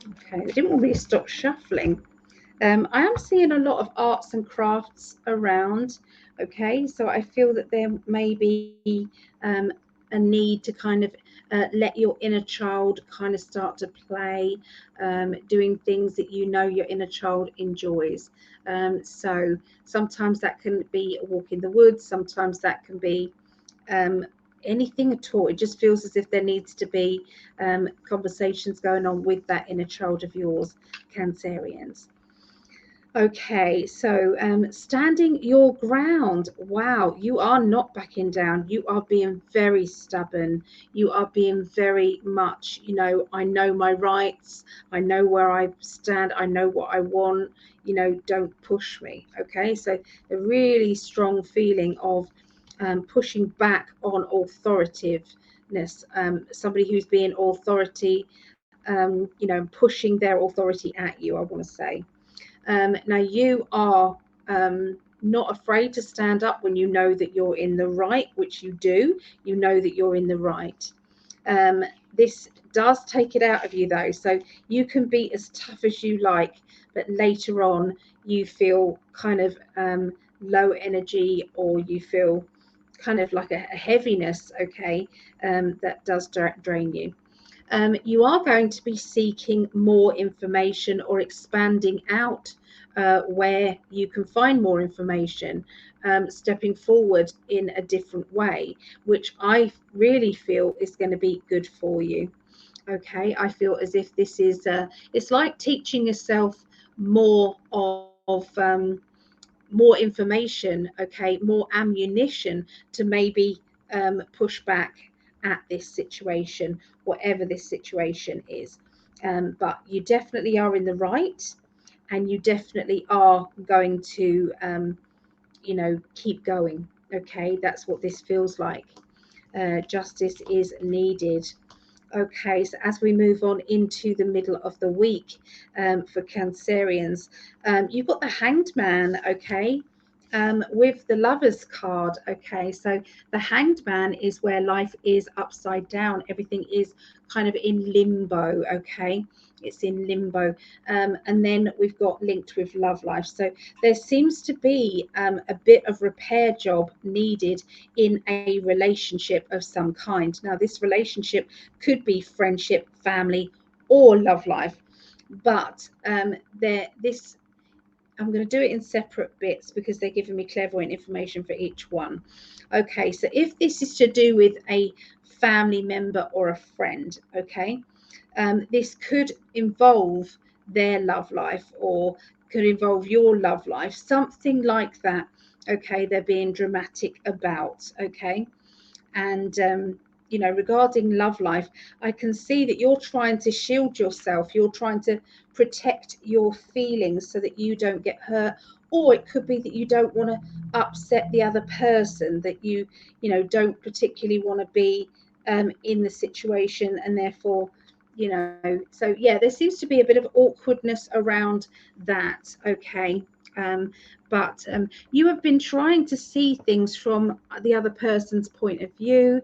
Okay, I didn't want me to stop shuffling. I am seeing a lot of arts and crafts around. Okay, so I feel that there may be a need to kind of let your inner child kind of start to play, doing things that you know your inner child enjoys. So sometimes that can be a walk in the woods, sometimes that can be anything at all. It just feels as if there needs to be conversations going on with that inner child of yours, Cancerians. Okay, so standing your ground. Wow, you are not backing down. You are being very stubborn. You are being very much, you know, I know my rights. I know where I stand. I know what I want. You know, don't push me. Okay, so a really strong feeling of pushing back on authoritativeness. Somebody who's being authority, you know, pushing their authority at you, I want to say. Now you are not afraid to stand up when you know that you're in the right, which you do. You know that you're in the right. This does take it out of you though, so you can be as tough as you like, but later on you feel kind of low energy, or you feel kind of like a heaviness, okay, that does drain you. You are going to be seeking more information or expanding out where you can find more information, stepping forward in a different way, which I really feel is going to be good for you. Okay, I feel as if this is, it's like teaching yourself more of more information, okay, more ammunition to maybe push back at this situation, whatever this situation is. But you definitely are in the right, and you definitely are going to, you know, keep going. Okay, that's what this feels like. Justice is needed. Okay, so as we move on into the middle of the week, for Cancerians, you've got the Hanged Man, okay, with the Lovers card. Okay, so the Hanged Man is where life is upside down. Everything is kind of in limbo. Okay, it's in limbo. And then we've got linked with love life. So there seems to be a bit of repair job needed in a relationship of some kind. Now, this relationship could be friendship, family, or love life, but this, I'm going to do it in separate bits because they're giving me clairvoyant information for each one. Okay, so if this is to do with a family member or a friend, okay, this could involve their love life or could involve your love life, something like that. Okay, they're being dramatic about. Okay, and you know, regarding love life, I can see that you're trying to shield yourself, you're trying to protect your feelings so that you don't get hurt, or it could be that you don't want to upset the other person, that you know, don't particularly want to be in the situation, and therefore, you know, so yeah, there seems to be a bit of awkwardness around that. Okay, but you have been trying to see things from the other person's point of view.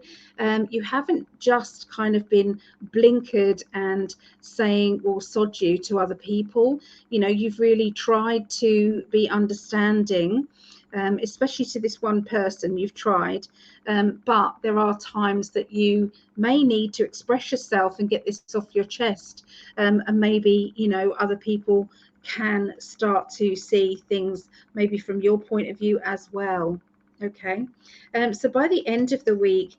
You haven't just kind of been blinkered and saying, well, sod you to other people. You know, you've really tried to be understanding, especially to this one person. You've tried, but there are times that you may need to express yourself and get this off your chest, and maybe, you know, other people can start to see things maybe from your point of view as well. Okay, so by the end of the week,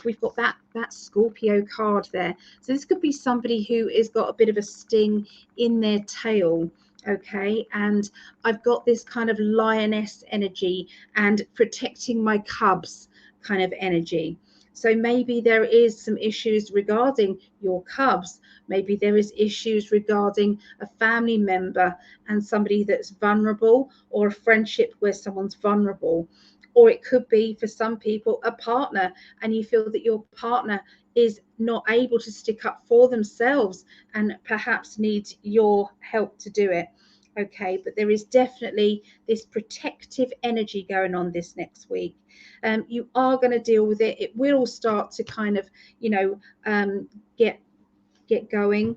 we've got that Scorpio card there. So this could be somebody who has got a bit of a sting in their tail. Okay, and I've got this kind of lioness energy and protecting my cubs kind of energy. So maybe there is some issues regarding your cubs. Maybe there is issues regarding a family member and somebody that's vulnerable, or a friendship where someone's vulnerable. Or it could be, for some people, a partner, and you feel that your partner is not able to stick up for themselves and perhaps needs your help to do it. Okay, but there is definitely this protective energy going on this next week. You are going to deal with it. It will start to kind of, you know, get going,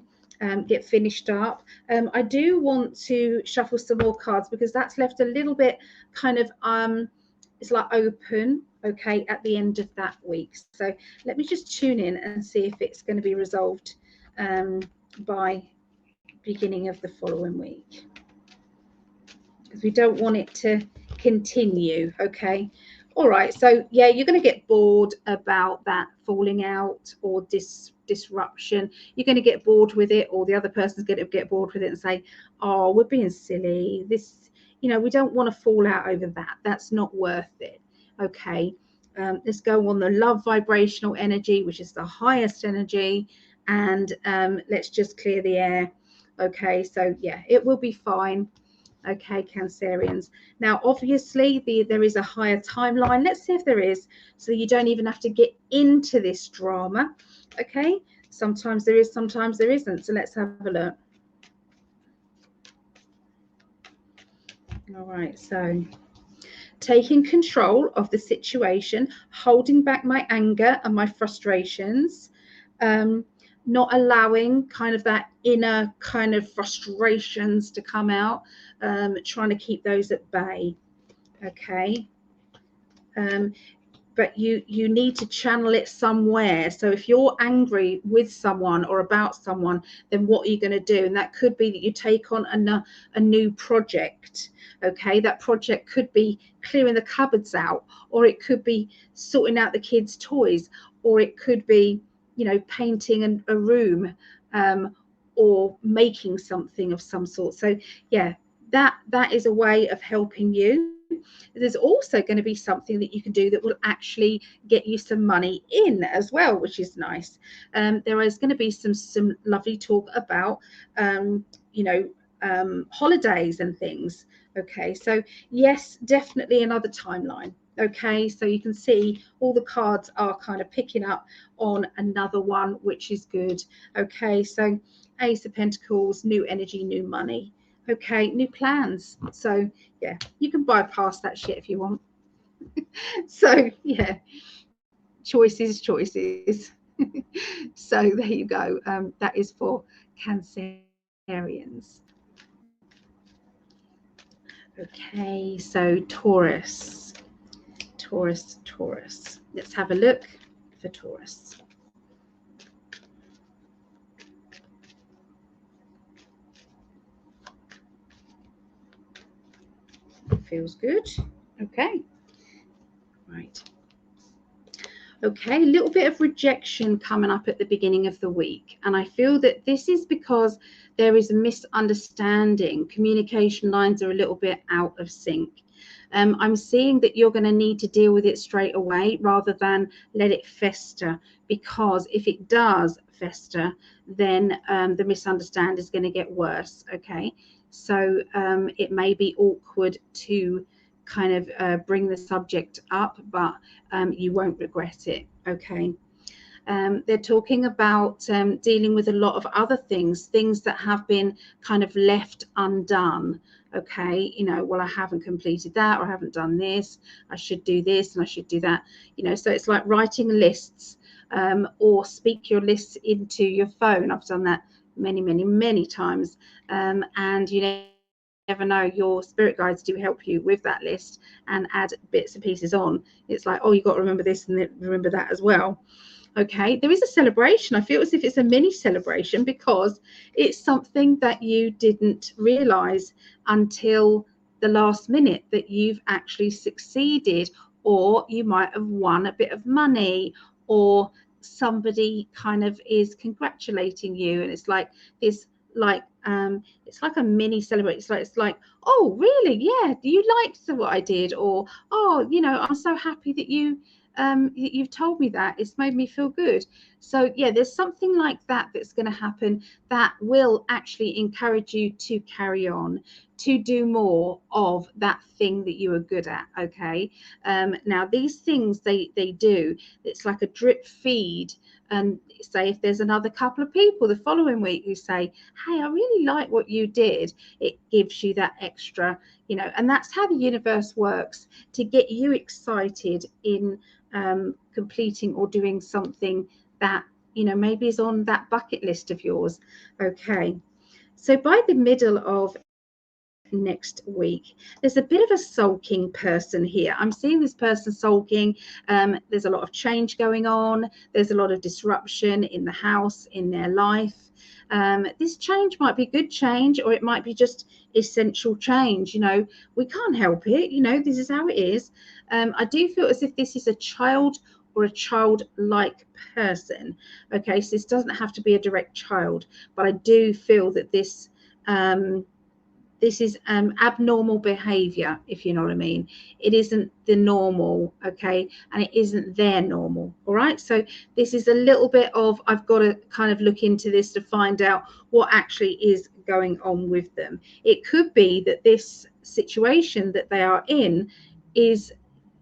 get finished up. I do want to shuffle some more cards because that's left a little bit kind of it's like open, okay, at the end of that week. So let me just tune in and see if it's going to be resolved by beginning of the following week, because we don't want it to continue. Okay, all right, so yeah, you're going to get bored about that falling out or disruption. You're going to get bored with it, or the other person's going to get bored with it and say, oh, we're being silly, this, you know, we don't want to fall out over that, that's not worth it. Okay, let's go on the love vibrational energy, which is the highest energy, and let's just clear the air. Okay, so yeah, it will be fine. Okay, Cancerians. Now, obviously, there is a higher timeline. Let's see if there is, so you don't even have to get into this drama. Okay, sometimes there is, sometimes there isn't. So let's have a look. All right, so taking control of the situation, holding back my anger and my frustrations, not allowing kind of that inner kind of frustrations to come out, trying to keep those at bay. Okay, but you need to channel it somewhere. So if you're angry with someone or about someone, then what are you going to do? And that could be that you take on a new project. Okay, that project could be clearing the cupboards out, or it could be sorting out the kids' toys, or it could be, you know, painting a room, or making something of some sort. So yeah, that is a way of helping you. There's also going to be something that you can do that will actually get you some money in as well, which is nice. There is going to be some lovely talk about, you know, holidays and things. Okay, so yes, definitely another timeline. Okay, so you can see all the cards are kind of picking up on another one, which is good. Okay, so Ace of Pentacles, new energy, new money. Okay, new plans. So yeah, you can bypass that shit if you want. So yeah, choices. So there you go. That is for Cancerians. Okay, so Taurus. Let's have a look for Taurus. Feels good. Okay. Right. Okay, a little bit of rejection coming up at the beginning of the week. And I feel that this is because there is a misunderstanding. Communication lines are a little bit out of sync. I'm seeing that you're going to need to deal with it straight away rather than let it fester, because if it does fester, then the misunderstanding is going to get worse. Okay, so it may be awkward to kind of bring the subject up, but you won't regret it. Okay. They're talking about dealing with a lot of other things that have been kind of left undone. Okay, you know, well, I haven't completed that, or I haven't done this, I should do this and I should do that, you know. So it's like writing lists, or speak your lists into your phone. I've done that many times, and you know, never know, your spirit guides do help you with that list and add bits and pieces on. It's like, oh, you got to remember this and remember that as well. Okay, there is a celebration. I feel as if it's a mini celebration because it's something that you didn't realize until the last minute, that you've actually succeeded, or you might have won a bit of money, or somebody kind of is congratulating you, and it's like this, like it's like a mini celebration. It's like, oh really, yeah, you liked what I did, or oh, you know, I'm so happy that you've told me that, it's made me feel good. So yeah, there's something like that that's going to happen that will actually encourage you to carry on, to do more of that thing that you are good at. Okay, now these things they do, it's like a drip feed. And say if there's another couple of people the following week who say, hey, I really like what you did, it gives you that extra, you know. And that's how the universe works, to get you excited in completing or doing something that, you know, maybe is on that bucket list of yours. Okay, so by the middle of next week, there's a bit of a sulking person here. I'm seeing this person sulking. There's a lot of change going on. There's a lot of disruption in the house, in their life. This change might be good change, or it might be just essential change. You know, we can't help it. You know, this is how it is. I do feel as if this is a child or a childlike person. Okay, so this doesn't have to be a direct child, but I do feel that this this is abnormal behavior, if you know what I mean. It isn't the normal, okay, and it isn't their normal. All right, so this is a little bit of, I've got to kind of look into this to find out what actually is going on with them. It could be that this situation that they are in is,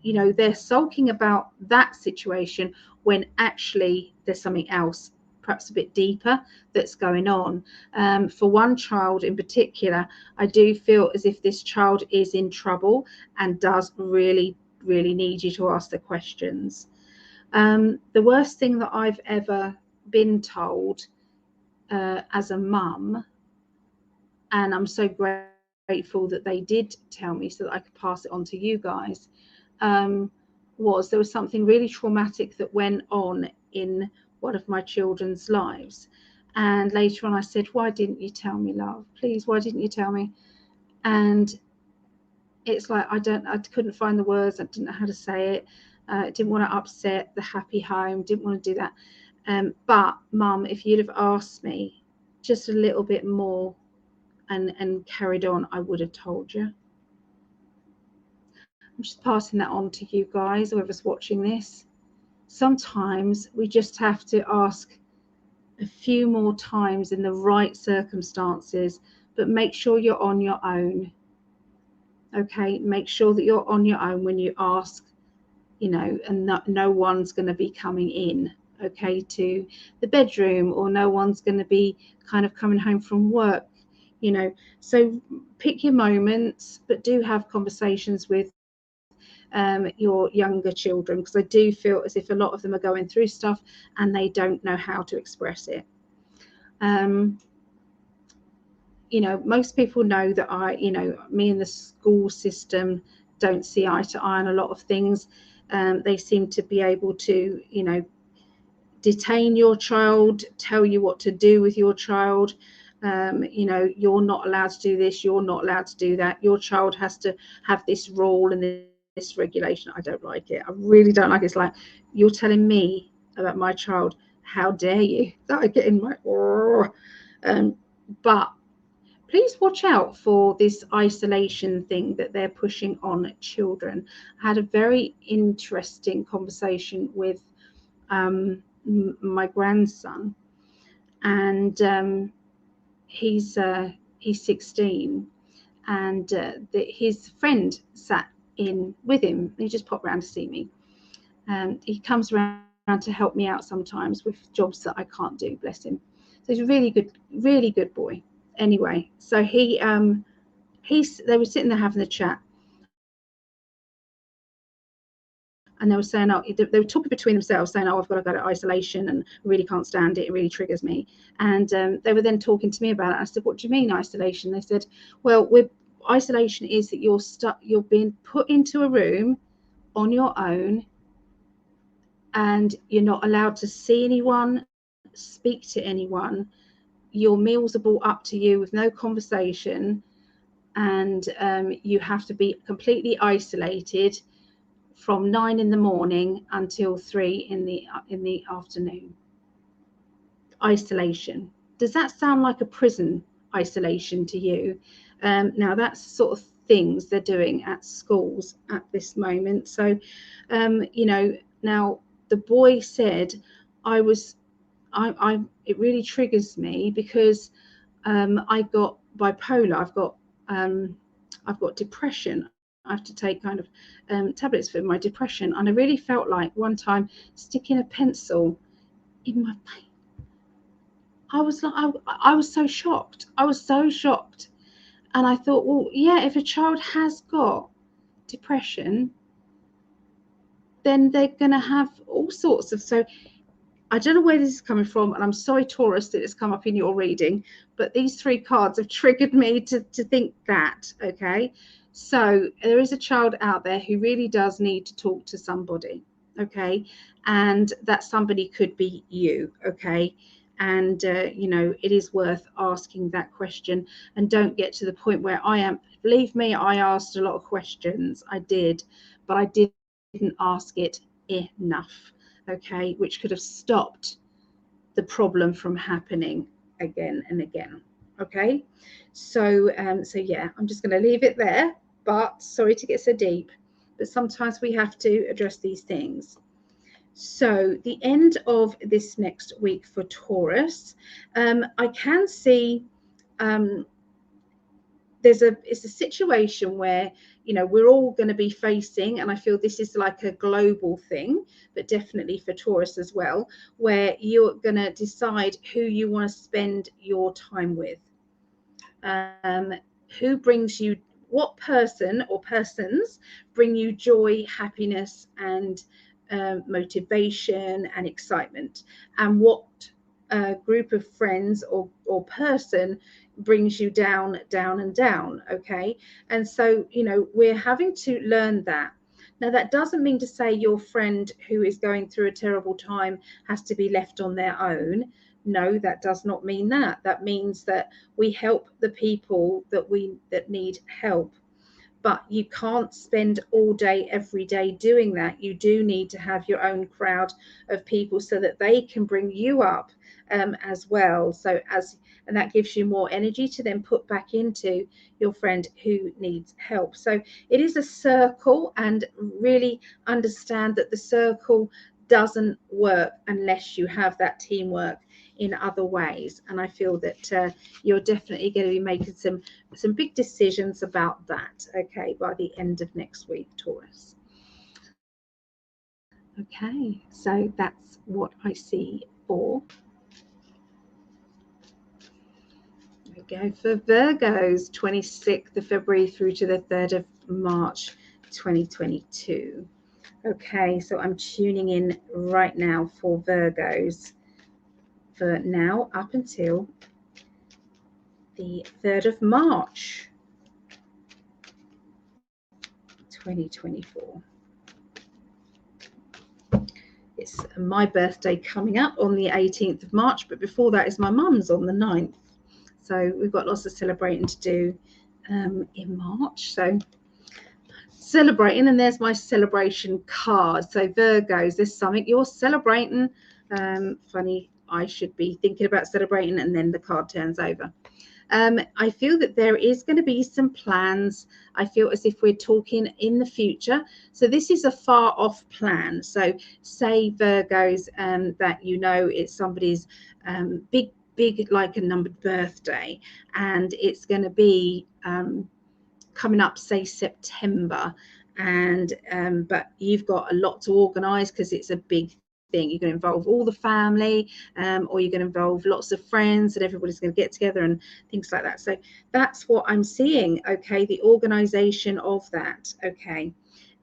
you know, they're sulking about that situation when actually there's something else, perhaps a bit deeper, that's going on. For one child in particular, I do feel as if this child is in trouble and does really need you to ask the questions. The worst thing that I've ever been told as a mum, and I'm so grateful that they did tell me so that I could pass it on to you guys, was there was something really traumatic that went on in one of my children's lives. And later on I said, why didn't you tell me, love? Please, why didn't you tell me? And it's like, I couldn't find the words. I didn't know how to say it. Didn't want to upset the happy home. Didn't want to do that. But Mum, if you'd have asked me just a little bit more and carried on, I would have told you. I'm just passing that on to you guys, whoever's watching this. Sometimes we just have to ask a few more times in the right circumstances but make sure you're on your own. Okay, make sure that you're on your own when you ask, you know, and no one's going to be coming in, okay, to the bedroom, or no one's going to be kind of coming home from work, you know. So pick your moments, but do have conversations with your younger children, because I do feel as if a lot of them are going through stuff and they don't know how to express it. You know, most people know that me and the school system don't see eye to eye on a lot of things. They seem to be able to, you know, detain your child, tell you what to do with your child. You know, you're not allowed to do this, you're not allowed to do that. Your child has to have this rule and this regulation. I don't like it. I really don't like it. It's like, you're telling me about my child. How dare you? That I get in my but please watch out for this isolation thing that they're pushing on children. I had a very interesting conversation with my grandson, and he's 16, and his friend sat in with him. He just popped around to see me. He comes around to help me out sometimes with jobs that I can't do, bless him. So he's a really good boy. Anyway, so they were sitting there having a chat, and they were saying, they were talking between themselves, saying, I've got to go to isolation and really can't stand it. It really triggers me. And they were then talking to me about it. I said, what do you mean isolation? They said, well, isolation is that you're being put into a room on your own, and you're not allowed to see anyone, speak to anyone. Your meals are brought up to you with no conversation, and you have to be completely isolated from 9 in the morning until 3 in the afternoon. Isolation. Does that sound like a prison isolation to you? Now that's sort of things they're doing at schools at this moment. So you know, now the boy said, it really triggers me because I got bipolar, I've got depression. I have to take kind of tablets for my depression, and I really felt like one time sticking a pencil in my face. I was so shocked. I was so shocked, and I thought, well, yeah, if a child has got depression, then they're going to have all sorts of. So I don't know where this is coming from, and I'm sorry, Taurus, that it's come up in your reading, but these 3 cards have triggered me to think that, okay? So there is a child out there who really does need to talk to somebody, okay? And that somebody could be you, okay? And, you know, it is worth asking that question, and don't get to the point where I am. Believe me, I asked a lot of questions. I did, but I didn't ask it enough. Okay, which could have stopped the problem from happening again and again. Okay, so yeah, I'm just going to leave it there, but sorry to get so deep, but sometimes we have to address these things. So the end of this next week for Taurus, I can see it's a situation where, you know, we're all going to be facing, and I feel this is like a global thing, but definitely for Taurus as well, where you're going to decide who you want to spend your time with, who brings you, what person or persons bring you joy, happiness, and motivation and excitement, and what group of friends or person brings you down and down. Okay, and so, you know, we're having to learn that. Now, that doesn't mean to say your friend who is going through a terrible time has to be left on their own. No, that does not mean that. That means that we help the people that need help. But you can't spend all day, every day doing that. You do need to have your own crowd of people so that they can bring you up as well. And that gives you more energy to then put back into your friend who needs help. So it is a circle, and really understand that the circle doesn't work unless you have that teamwork in other ways. And I feel that you're definitely going to be making some big decisions about that, okay, by the end of next week, Taurus. Okay, so that's what I see for. We go for Virgos, 26th of February through to the 3rd of March 2022. Okay, so I'm tuning in right now for Virgos for now up until the 3rd of March 2024. It's my birthday coming up on the 18th of March, but before that is my mum's on the 9th. So we've got lots of celebrating to do in March. So celebrating, and there's my celebration card. So Virgos, there's something you're celebrating. Funny, I should be thinking about celebrating and then the card turns over. I feel that there is going to be some plans. I feel as if we're talking in the future. So this is a far off plan. So say Virgos that you know it's somebody's big like a numbered birthday, and it's going to be coming up, say September, and but you've got a lot to organize because it's a big thing. You're going to involve all the family, or you're going to involve lots of friends, and everybody's going to get together and things like that. So that's what I'm seeing, okay, the organization of that. Okay,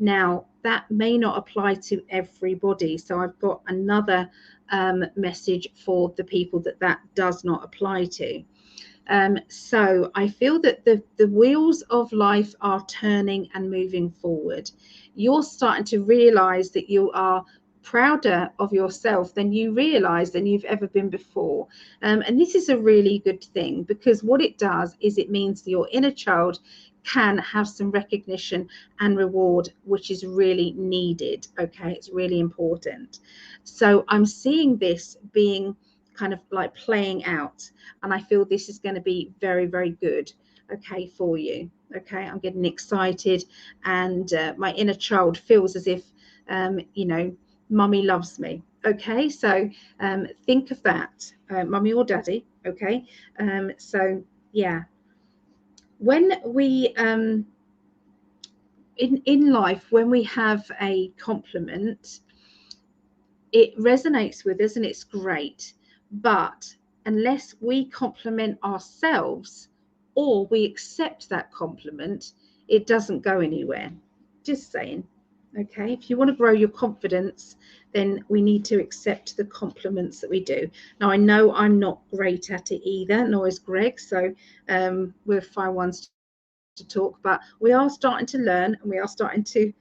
now that may not apply to everybody, so I've got another message for the people that does not apply to. So I feel that the wheels of life are turning and moving forward. You're starting to realize that you are prouder of yourself than you realize than you've ever been before. And this is a really good thing, because what it does is it means that your inner child can have some recognition and reward, which is really needed. Okay, it's really important. So I'm seeing this being kind of like playing out, and I feel this is going to be very, very good, okay, for you. Okay, I'm getting excited, and my inner child feels as if you know, mummy loves me. Okay, so think of that, mummy or daddy. Okay, so yeah, when we in life, when we have a compliment, it resonates with us and it's great, but unless we compliment ourselves or we accept that compliment, it doesn't go anywhere. Just saying. Okay, if you want to grow your confidence, then we need to accept the compliments that we do. Now, I know I'm not great at it either, nor is Greg, so we're fine ones to talk, but we are starting to learn, and we are starting to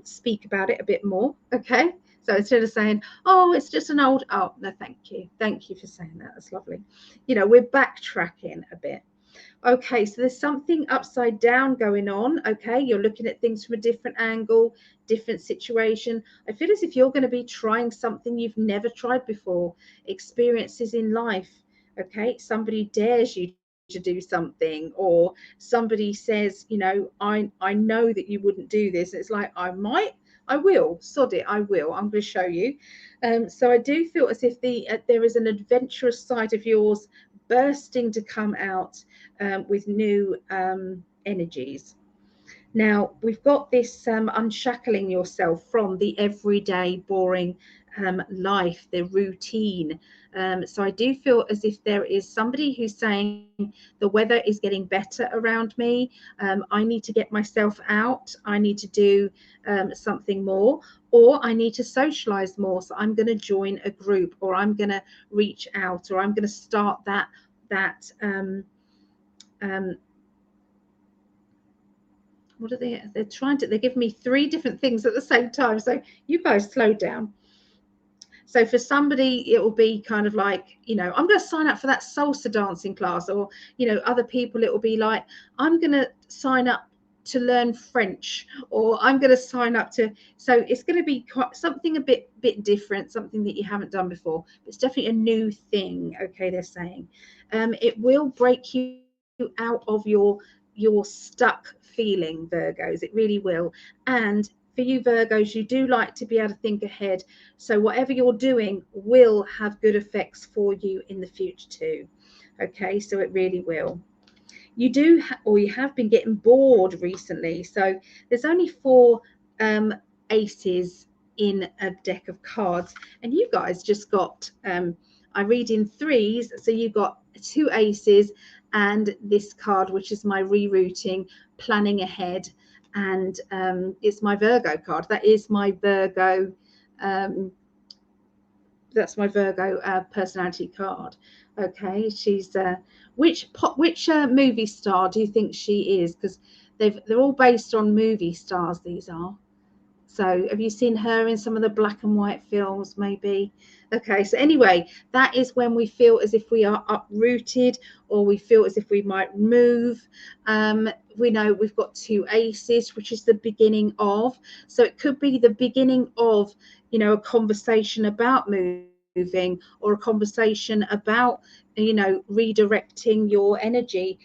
speak about it a bit more. Okay, so instead of saying, oh, it's just an old, oh no, thank you for saying that, that's lovely. You know, we're backtracking a bit. Okay, so there's something upside down going on. Okay, you're looking at things from a different angle, different situation. I feel as if you're going to be trying something you've never tried before, experiences in life. Okay, somebody dares you to do something, or somebody says, you know, I know that you wouldn't do this. It's like, I will, sod it, I will, I'm going to show you. So I do feel as if there is an adventurous side of yours bursting to come out with new energies. Now, we've got this unshackling yourself from the everyday boring life, the routine. So I do feel as if there is somebody who's saying the weather is getting better around me. I need to get myself out. I need to do something more, or I need to socialize more. So I'm going to join a group, or I'm going to reach out, or I'm going to start that what are they're trying to, they're giving me 3 different things at the same time, so you guys slow down. So for somebody, it will be kind of like, you know, I'm going to sign up for that salsa dancing class, or, you know, other people, it will be like, I'm going to sign up to learn French, or I'm going to sign up to, so it's going to be something a bit different, something that you haven't done before. It's definitely a new thing. Okay, they're saying it will break you out of your stuck feeling, Virgos. It really will. And for you Virgos, you do like to be able to think ahead. So whatever you're doing will have good effects for you in the future too. Okay, so it really will. You do, or you have been getting bored recently. So there's only 4 aces in a deck of cards, and you guys just got, I read in 3s, so you got 2 aces and this card, which is my rerouting, planning ahead, and it's my Virgo card. That is my Virgo. That's my Virgo personality card. Okay, she's which movie star do you think she is? Because they're all based on movie stars. These are. So have you seen her in some of the black and white films, maybe? Okay, so anyway, that is when we feel as if we are uprooted, or we feel as if we might move. We know we've got 2 aces, which is the beginning of. So it could be the beginning of, you know, a conversation about moving, or a conversation about, you know, redirecting your energy,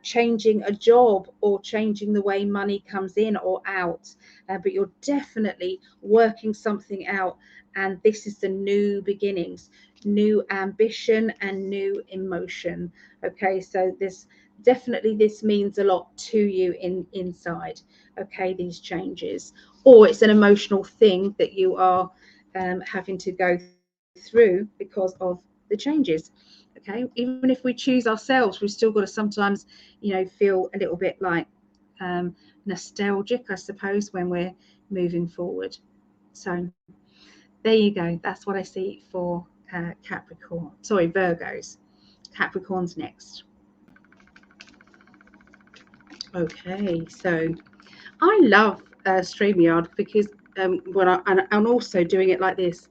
changing a job, or changing the way money comes in or out. But you're definitely working something out, and this is the new beginnings, new ambition and new emotion. Okay, so this means a lot to you inside. Okay, these changes, or it's an emotional thing that you are having to go through because of the changes. Okay, even if we choose ourselves, we've still got to sometimes, you know, feel a little bit like nostalgic, I suppose, when we're moving forward. So there you go. That's what I see for Capricorn. Sorry, Virgos. Capricorn's next. Okay, so I love StreamYard because when I'm also doing it like this,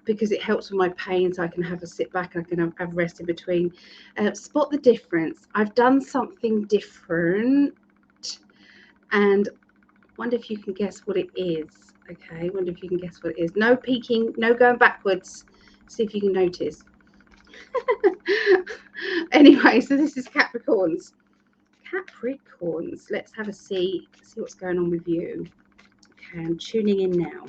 because it helps with my pain, so I can have a sit back and I can have rest in between. Spot the difference. I've done something different, and wonder if you can guess what it is. Okay, wonder if you can guess what it is. No peeking, no going backwards. See if you can notice. Anyway, so this is Capricorns. Capricorns. Let's have a see what's going on with you. Okay, I'm tuning in now.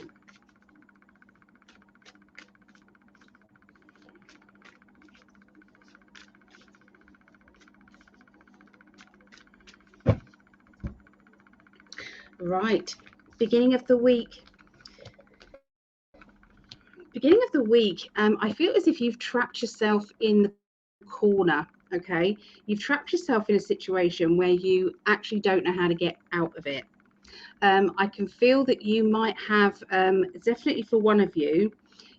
Right, beginning of the week. I feel as if you've trapped yourself in the corner. Okay, you've trapped yourself in a situation where you actually don't know how to get out of it. I can feel that you might have, definitely for one of you,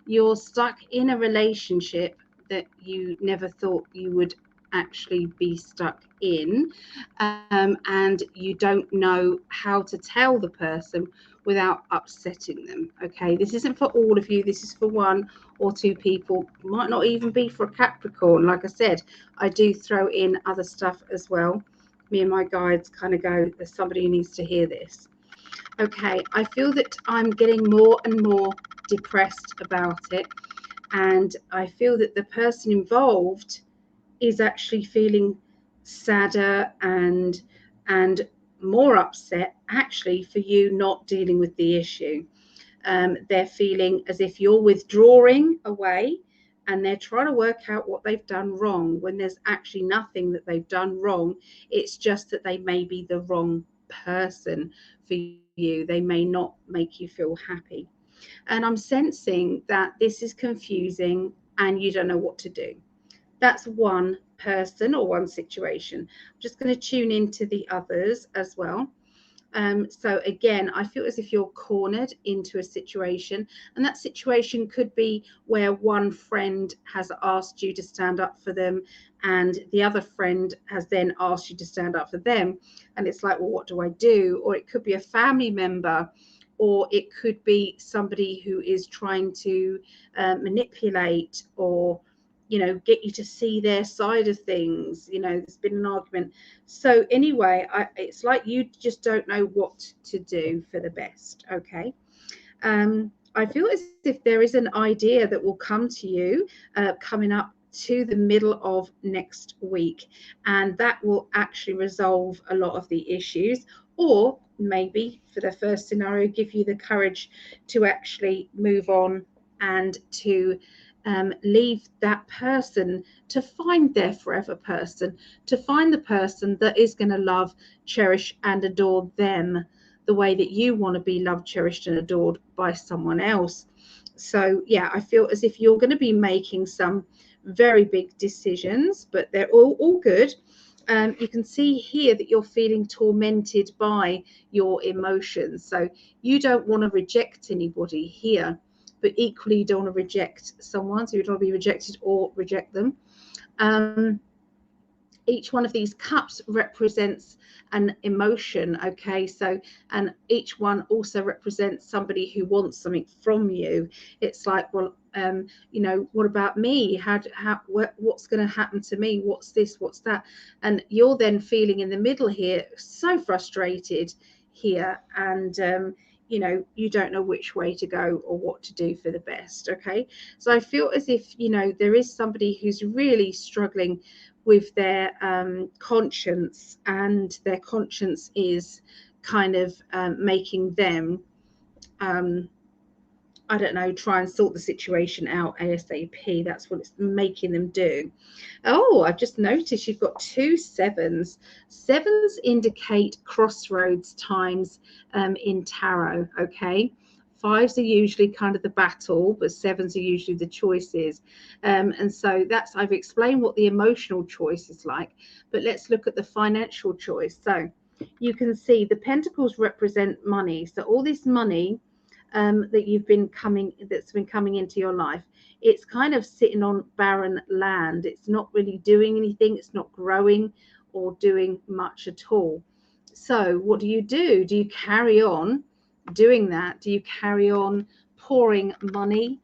you're stuck in a relationship that you never thought you would actually be stuck in, and you don't know how to tell the person without upsetting them. Okay, this isn't for all of you, this is for 1 or 2 people. Might not even be for a Capricorn. Like I said, I do throw in other stuff as well. Me and my guides kind of go, there's somebody who needs to hear this. Okay, I feel that I'm getting more and more depressed about it, and I feel that the person involved is actually feeling sadder and more upset actually for you not dealing with the issue. They're feeling as if you're withdrawing away, and they're trying to work out what they've done wrong, when there's actually nothing that they've done wrong. It's just that they may be the wrong person for you. They may not make you feel happy. And I'm sensing that this is confusing and you don't know what to do. That's one person or one situation. I'm just going to tune into the others as well. So again, I feel as if you're cornered into a situation, and that situation could be where one friend has asked you to stand up for them, and the other friend has then asked you to stand up for them. And it's like, well, what do I do? Or it could be a family member, or it could be somebody who is trying to manipulate, or get you to see their side of things. There's been an argument. So anyway, it's like you just don't know what to do for the best. Okay. I feel as if there is an idea that will come to you coming up to the middle of next week, and that will actually resolve a lot of the issues, or maybe for the first scenario give you the courage to actually move on and to leave that person, to find their forever person, to find the person that is going to love, cherish and adore them the way that you want to be loved, cherished and adored by someone else. So yeah, I feel as if you're going to be making some very big decisions, but they're all good. You can see here that you're feeling tormented by your emotions. So you don't want to reject anybody here, but equally you don't want to reject someone. So you don't want to be rejected or reject them. Each one of these cups represents an emotion, okay? So, and each one also represents somebody who wants something from you. It's like, well, you know, what about me? What's going to happen to me? What's this? What's that? And you're then feeling in the middle here, so frustrated here, and you know, you don't know which way to go or what to do for the best, okay? So I feel as if, you know, there is somebody who's really struggling with their conscience, and their conscience is kind of making them I don't know, try and sort the situation out ASAP. That's what it's making them do. Oh, I've just noticed you've got 2 sevens. Sevens indicate crossroads times in tarot, okay? Fives are usually kind of the battle, but sevens are usually the choices. And so that's, I've explained what the emotional choice is like, but let's look at the financial choice. So you can see the pentacles represent money. So all this money that's been coming into your life, it's kind of sitting on barren land. It's not really doing anything. It's not growing or doing much at all. So what do? Do you carry on doing that? Do you carry on pouring money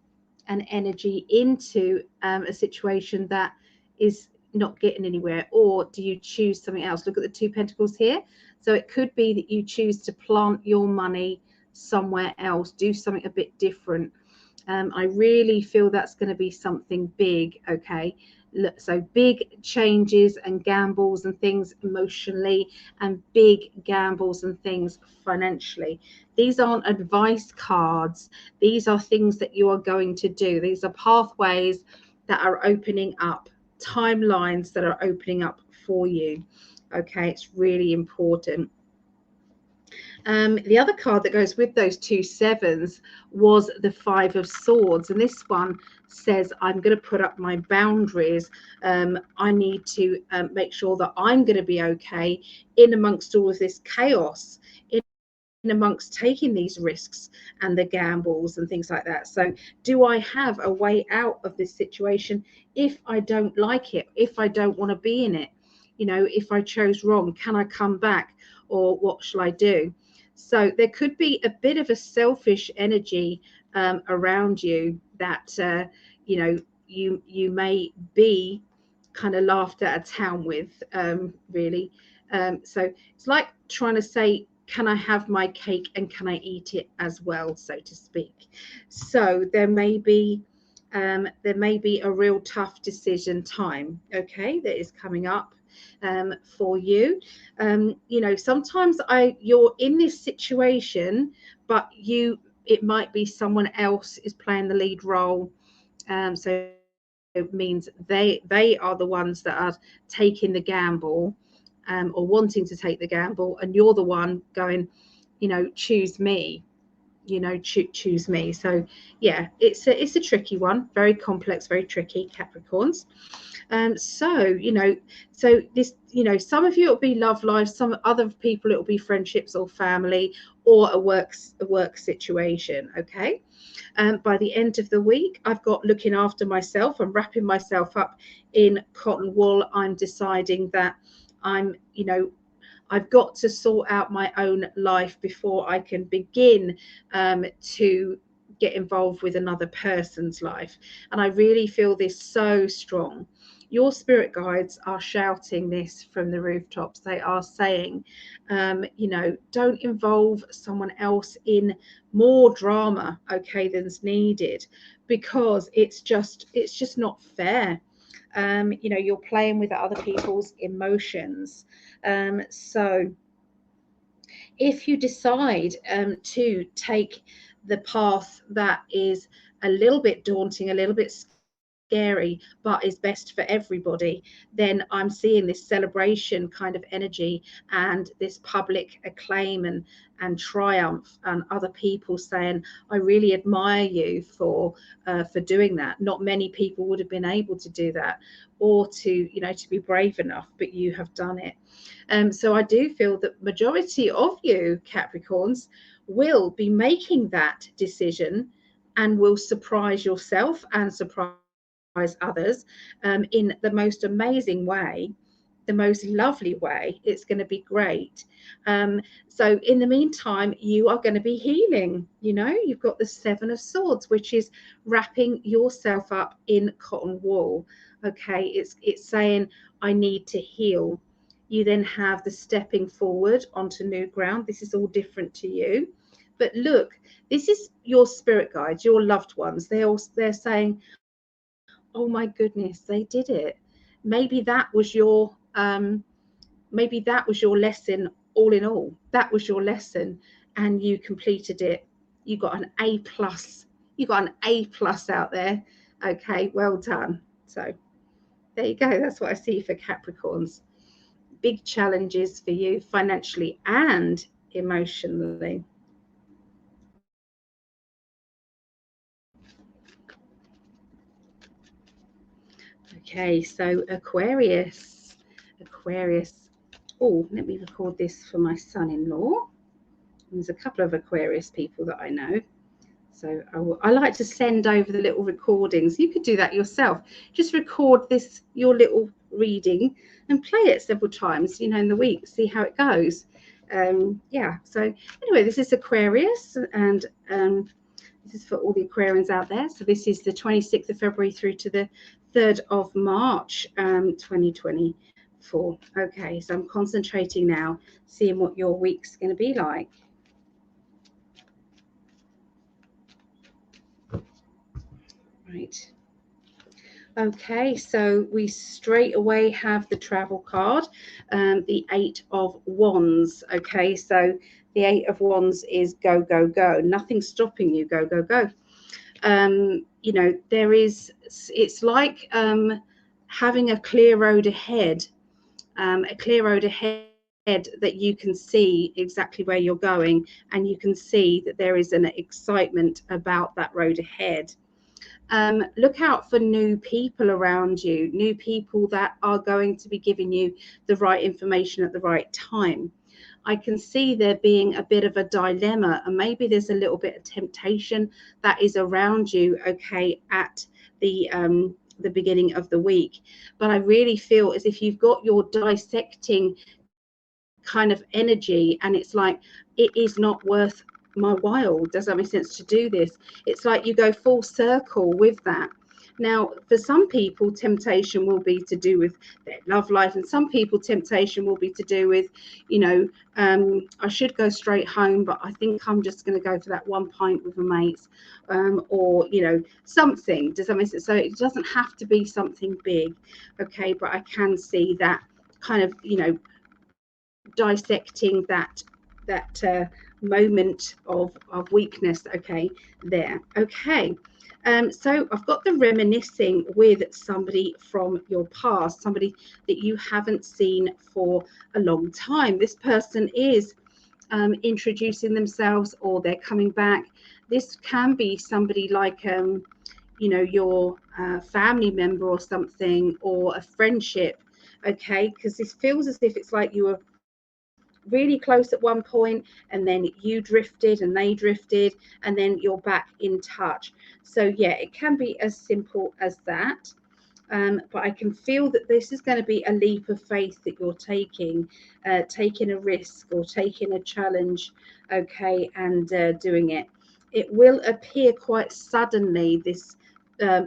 and energy into a situation that is not getting anywhere, or do you choose something else? Look at the 2 pentacles here. So it could be that you choose to plant your money somewhere else, do something a bit different. I really feel that's going to be something big, okay? So big changes and gambles and things emotionally, and big gambles and things financially. These aren't advice cards. These are things that you are going to do. These are pathways that are opening up, timelines that are opening up for you, okay? It's really important. The other card that goes with those 2 sevens was the 5 of Swords, and this one says, I'm going to put up my boundaries. I need to make sure that I'm going to be okay in amongst all of this chaos, in amongst taking these risks and the gambles and things like that. So do I have a way out of this situation if I don't like it, if I don't want to be in it? You know, if I chose wrong, can I come back, or what shall I do? So there could be a bit of a selfish energy around you that you know, you may be kind of laughed out of town with, really. So it's like trying to say, can I have my cake and can I eat it as well, so to speak? So there may be a real tough decision time, okay, that is coming up for you. You know, sometimes you're in this situation, but it might be someone else is playing the lead role. So it means they are the ones that are taking the gamble, or wanting to take the gamble, and you're the one going, you know, choose me, you know, choose me. So yeah, it's a tricky one, very complex, very tricky, Capricorns. So you know, so this, you know, some of you it'll be love life, some other people it'll be friendships or family, or a work situation, okay? By the end of the week, I've got looking after myself and wrapping myself up in cotton wool. I'm deciding that I'm, you know, I've got to sort out my own life before I can begin to get involved with another person's life. And I really feel this so strong. Your spirit guides are shouting this from the rooftops. They are saying, you know, don't involve someone else in more drama, okay, than's needed, because it's just not fair. You know, you're playing with other people's emotions. So if you decide to take the path that is a little bit daunting, a little bit scary, but is best for everybody, then I'm seeing this celebration kind of energy and this public acclaim and triumph, and other people saying, I really admire you for doing that. Not many people would have been able to do that, or to, you know, to be brave enough, but you have done it. So I do feel that majority of you Capricorns will be making that decision, and will surprise yourself and surprise others in the most amazing way, the most lovely way. It's going to be great. So in the meantime, you are going to be healing. You know, you've got the Seven of Swords, which is wrapping yourself up in cotton wool. Okay, it's saying, I need to heal. You then have the stepping forward onto new ground. This is all different to you. But look, this is your spirit guides, your loved ones. They're saying, oh my goodness, they did it. Maybe that was your lesson. All in all, that was your lesson, and you completed it. You got an A+. You got an A+ out there. Okay, well done. So there you go. That's what I see for Capricorns. Big challenges for you financially and emotionally. Okay, so Aquarius. Oh, let me record this for my son-in-law. There's a couple of Aquarius people that I know. So I like to send over the little recordings. You could do that yourself. Just record your little reading, and play it several times, you know, in the week. See how it goes. Yeah. So anyway, this is Aquarius, and this is for all the Aquarians out there. So this is the 26th of February through to the 3rd of March, 2024. Okay, so I'm concentrating now, seeing what your week's going to be like. Right. Okay, so we straight away have the travel card, the 8 of Wands. Okay, so the 8 of Wands is go, go, go. Nothing stopping you. Go, go, go. You know, it's like having a clear road ahead, that you can see exactly where you're going, and you can see that there is an excitement about that road ahead. Look out for new people around you, new people that are going to be giving you the right information at the right time. I can see there being a bit of a dilemma, and maybe there's a little bit of temptation that is around you, okay, at the beginning of the week. But I really feel as if you've got your dissecting kind of energy, and it's like, it is not worth my while. Does that make sense to do this? It's like you go full circle with that. Now, for some people, temptation will be to do with their love life, and some people, temptation will be to do with, you know, I should go straight home, but I think I'm just going to go for that one pint with my mates, or, you know, something. Does that make sense? So it doesn't have to be something big, okay? But I can see that kind of, you know, dissecting that moment of weakness, okay, there. Okay, so I've got the reminiscing with somebody from your past, somebody that you haven't seen for a long time. This person is introducing themselves, or they're coming back. This can be somebody like you know, your family member or something, or a friendship, okay, because this feels as if it's like you were really close at one point, and then you drifted and they drifted, and then you're back in touch. So yeah, it can be as simple as that. But I can feel that this is going to be a leap of faith that you're taking a risk, or taking a challenge, okay, and doing it. It will appear quite suddenly, this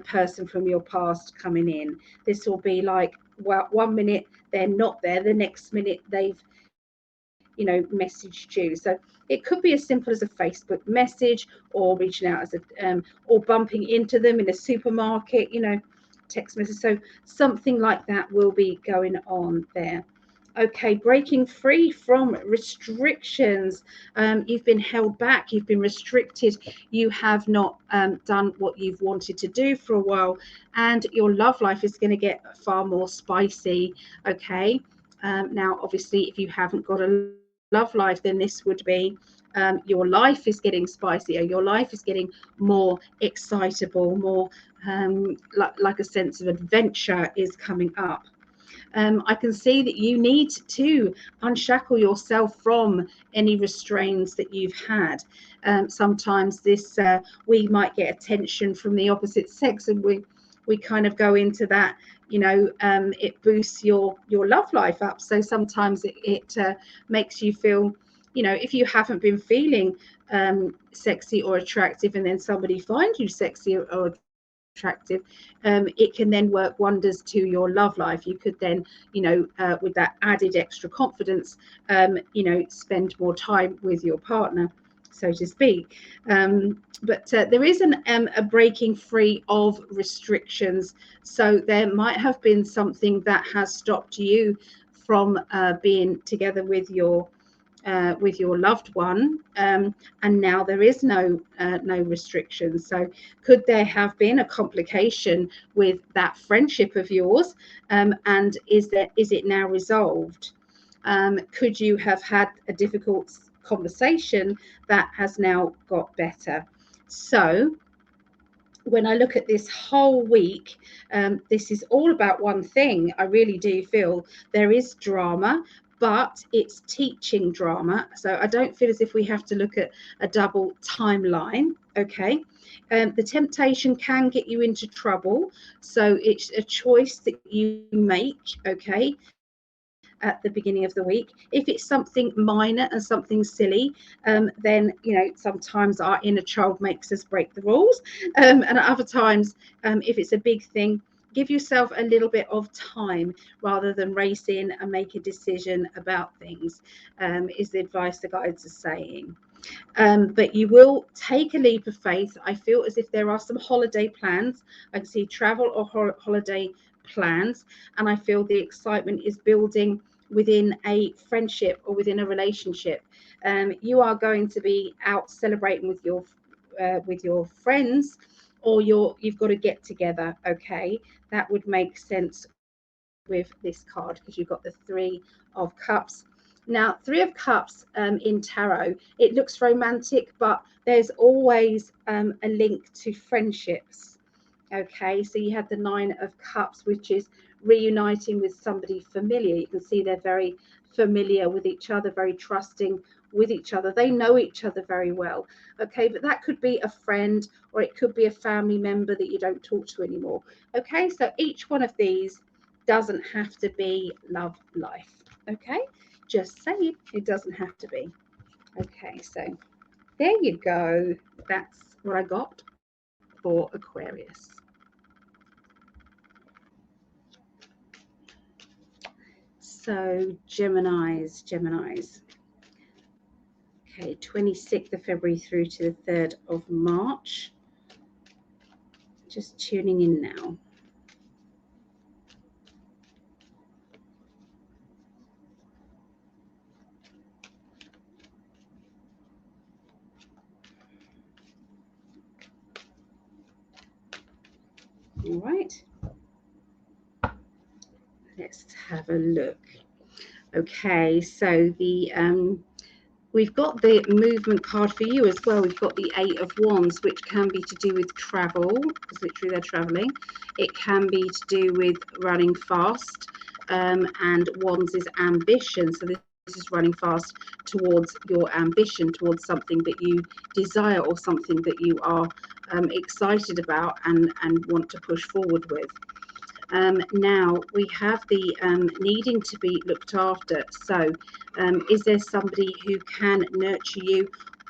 person from your past coming in. This will be like, well, 1 minute they're not there, the next minute they've, you know, messaged you. So it could be as simple as a Facebook message, or reaching out as a or bumping into them in a supermarket, you know, text message. So something like that will be going on there. Okay, breaking free from restrictions. You've been held back, you've been restricted, you have not done what you've wanted to do for a while, and your love life is going to get far more spicy. Okay, now obviously if you haven't got a love life, then this would be your life is getting spicier, your life is getting more excitable, more like a sense of adventure is coming up. I can see that you need to unshackle yourself from any restraints that you've had. Sometimes this we might get attention from the opposite sex, and we kind of go into that, you know, it boosts your love life up. So sometimes it makes you feel, you know, if you haven't been feeling sexy or attractive, and then somebody finds you sexy or attractive, it can then work wonders to your love life. You could then, you know, with that added extra confidence, you know, spend more time with your partner, so to speak. But there is a breaking free of restrictions. So there might have been something that has stopped you from being together with your loved one, and now there is no restrictions. So could there have been a complication with that friendship of yours, and is it now resolved? Could you have had a difficult conversation that has now got better? So when I look at this whole week, this is all about one thing. I really do feel there is drama, but it's teaching drama. So I don't feel as if we have to look at a double timeline. Okay. The temptation can get you into trouble. So it's a choice that you make. Okay. At the beginning of the week. If it's something minor and something silly, then, you know, sometimes our inner child makes us break the rules. And at other times, if it's a big thing, give yourself a little bit of time rather than race in and make a decision about things, is the advice the guides are saying. But you will take a leap of faith. I feel as if there are some holiday plans. I can see travel or holiday plans, and I feel the excitement is building within a friendship or within a relationship. You are going to be out celebrating with your friends, or you've got to get together. Okay, that would make sense with this card, because you've got the Three of Cups. Now, Three of Cups in tarot, it looks romantic, but there's always a link to friendships. Okay, so you had the Nine of Cups, which is reuniting with somebody familiar. You can see they're very familiar with each other, very trusting with each other. They know each other very well. Okay, but that could be a friend, or it could be a family member that you don't talk to anymore. Okay, so each one of these doesn't have to be love life. Okay, just saying, it doesn't have to be. Okay, so there you go. That's what I got for Aquarius. So Geminis. Okay, 26th of February through to the 3rd of March. Just tuning in now. All right. Let's have a look. Okay, so the we've got the movement card for you as well. We've got the Eight of Wands, which can be to do with travel, because literally they're traveling. It can be to do with running fast, and Wands is ambition. So this is running fast towards your ambition, towards something that you desire, or something that you are excited about and want to push forward with. Now we have the needing to be looked after. So is there somebody who can nurture you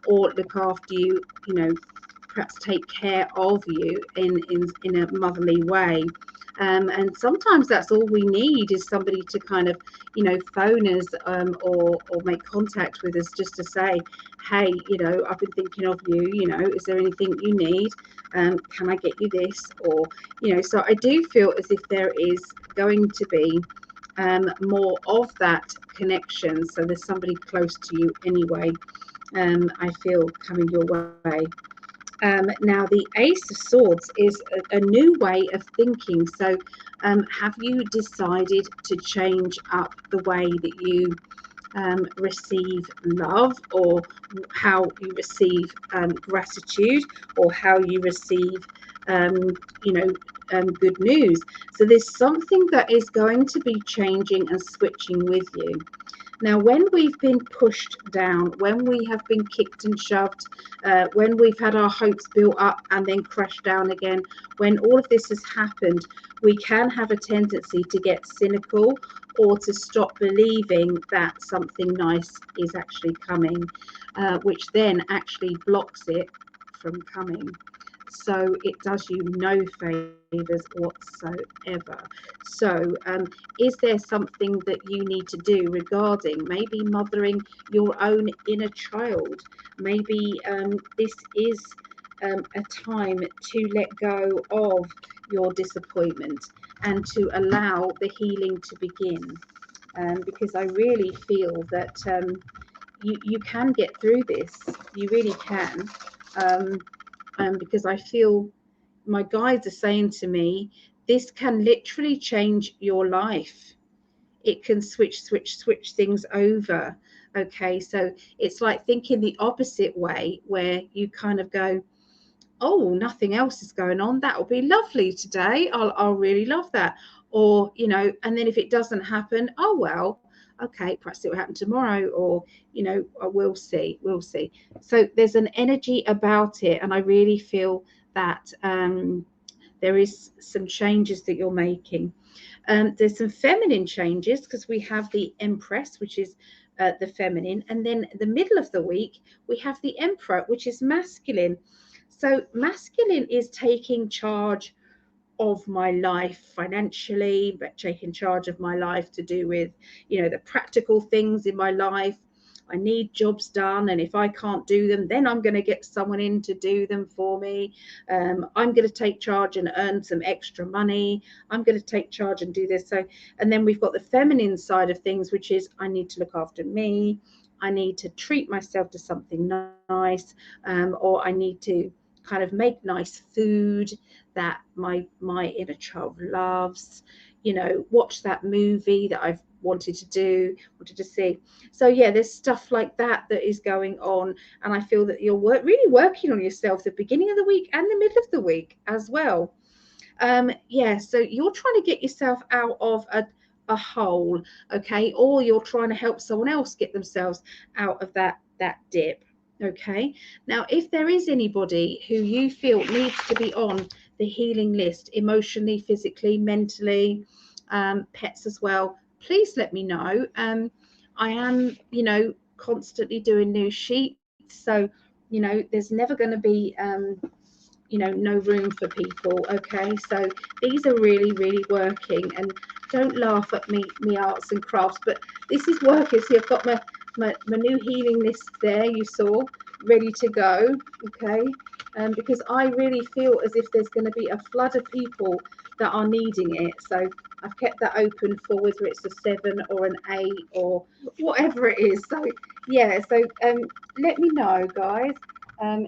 or look after you, you know, perhaps take care of you in a motherly way? And sometimes that's all we need, is somebody to kind of, you know, phone us or make contact with us, just to say, hey, you know, I've been thinking of you, you know, is there anything you need? Can I get you this? Or, you know, so I do feel as if there is going to be more of that connection. So there's somebody close to you anyway, I feel, coming your way. Now, the Ace of Swords is a new way of thinking. So have you decided to change up the way that you receive love, or how you receive gratitude, or how you receive, you know, good news? So there's something that is going to be changing and switching with you. Now, when we've been pushed down, when we have been kicked and shoved, when we've had our hopes built up and then crashed down again, when all of this has happened, we can have a tendency to get cynical, or to stop believing that something nice is actually coming, which then actually blocks it from coming. So it does you no favors whatsoever. So is there something that you need to do regarding maybe mothering your own inner child? Maybe this is a time to let go of your disappointment and to allow the healing to begin. Because I really feel that you can get through this. You really can. Because I feel my guides are saying to me, this can literally change your life. It can switch things over. Okay, so it's like thinking the opposite way, where you kind of go, oh, nothing else is going on, that'll be lovely today, I'll really love that. Or, you know, and then if it doesn't happen, oh well, okay, perhaps it will happen tomorrow, or, you know, we'll see. So there's an energy about it, and I really feel that there is some changes that you're making. There's some feminine changes, because we have the Empress, which is the feminine, and then the middle of the week we have the Emperor, which is masculine. So masculine is taking charge of my life financially, but taking charge of my life to do with, you know, the practical things in my life. I need jobs done, and if I can't do them, then I'm going to get someone in to do them for me. I'm going to take charge and earn some extra money. I'm going to take charge and do this. So, and then we've got the feminine side of things, which is I need to look after me. I need to treat myself to something nice, or I need to kind of make nice food that my inner child loves, you know, watch that movie that I've wanted to see. So yeah, there's stuff like that is going on, and I feel that you're really working on yourself the beginning of the week and the middle of the week as well. Yeah, so you're trying to get yourself out of a hole, okay, or you're trying to help someone else get themselves out of that dip. Okay, now if there is anybody who you feel needs to be on the healing list, emotionally, physically, mentally, pets as well, please let me know. I am, you know, constantly doing new sheets, so, you know, there's never going to be you know, no room for people. Okay, so these are really working, and don't laugh at me arts and crafts, but this is working. See, I've got my new healing list there, you saw, ready to go. Okay, because I really feel as if there's going to be a flood of people that are needing it. So I've kept that open for whether it's a 7 or an 8 or whatever it is. So yeah, so let me know, guys.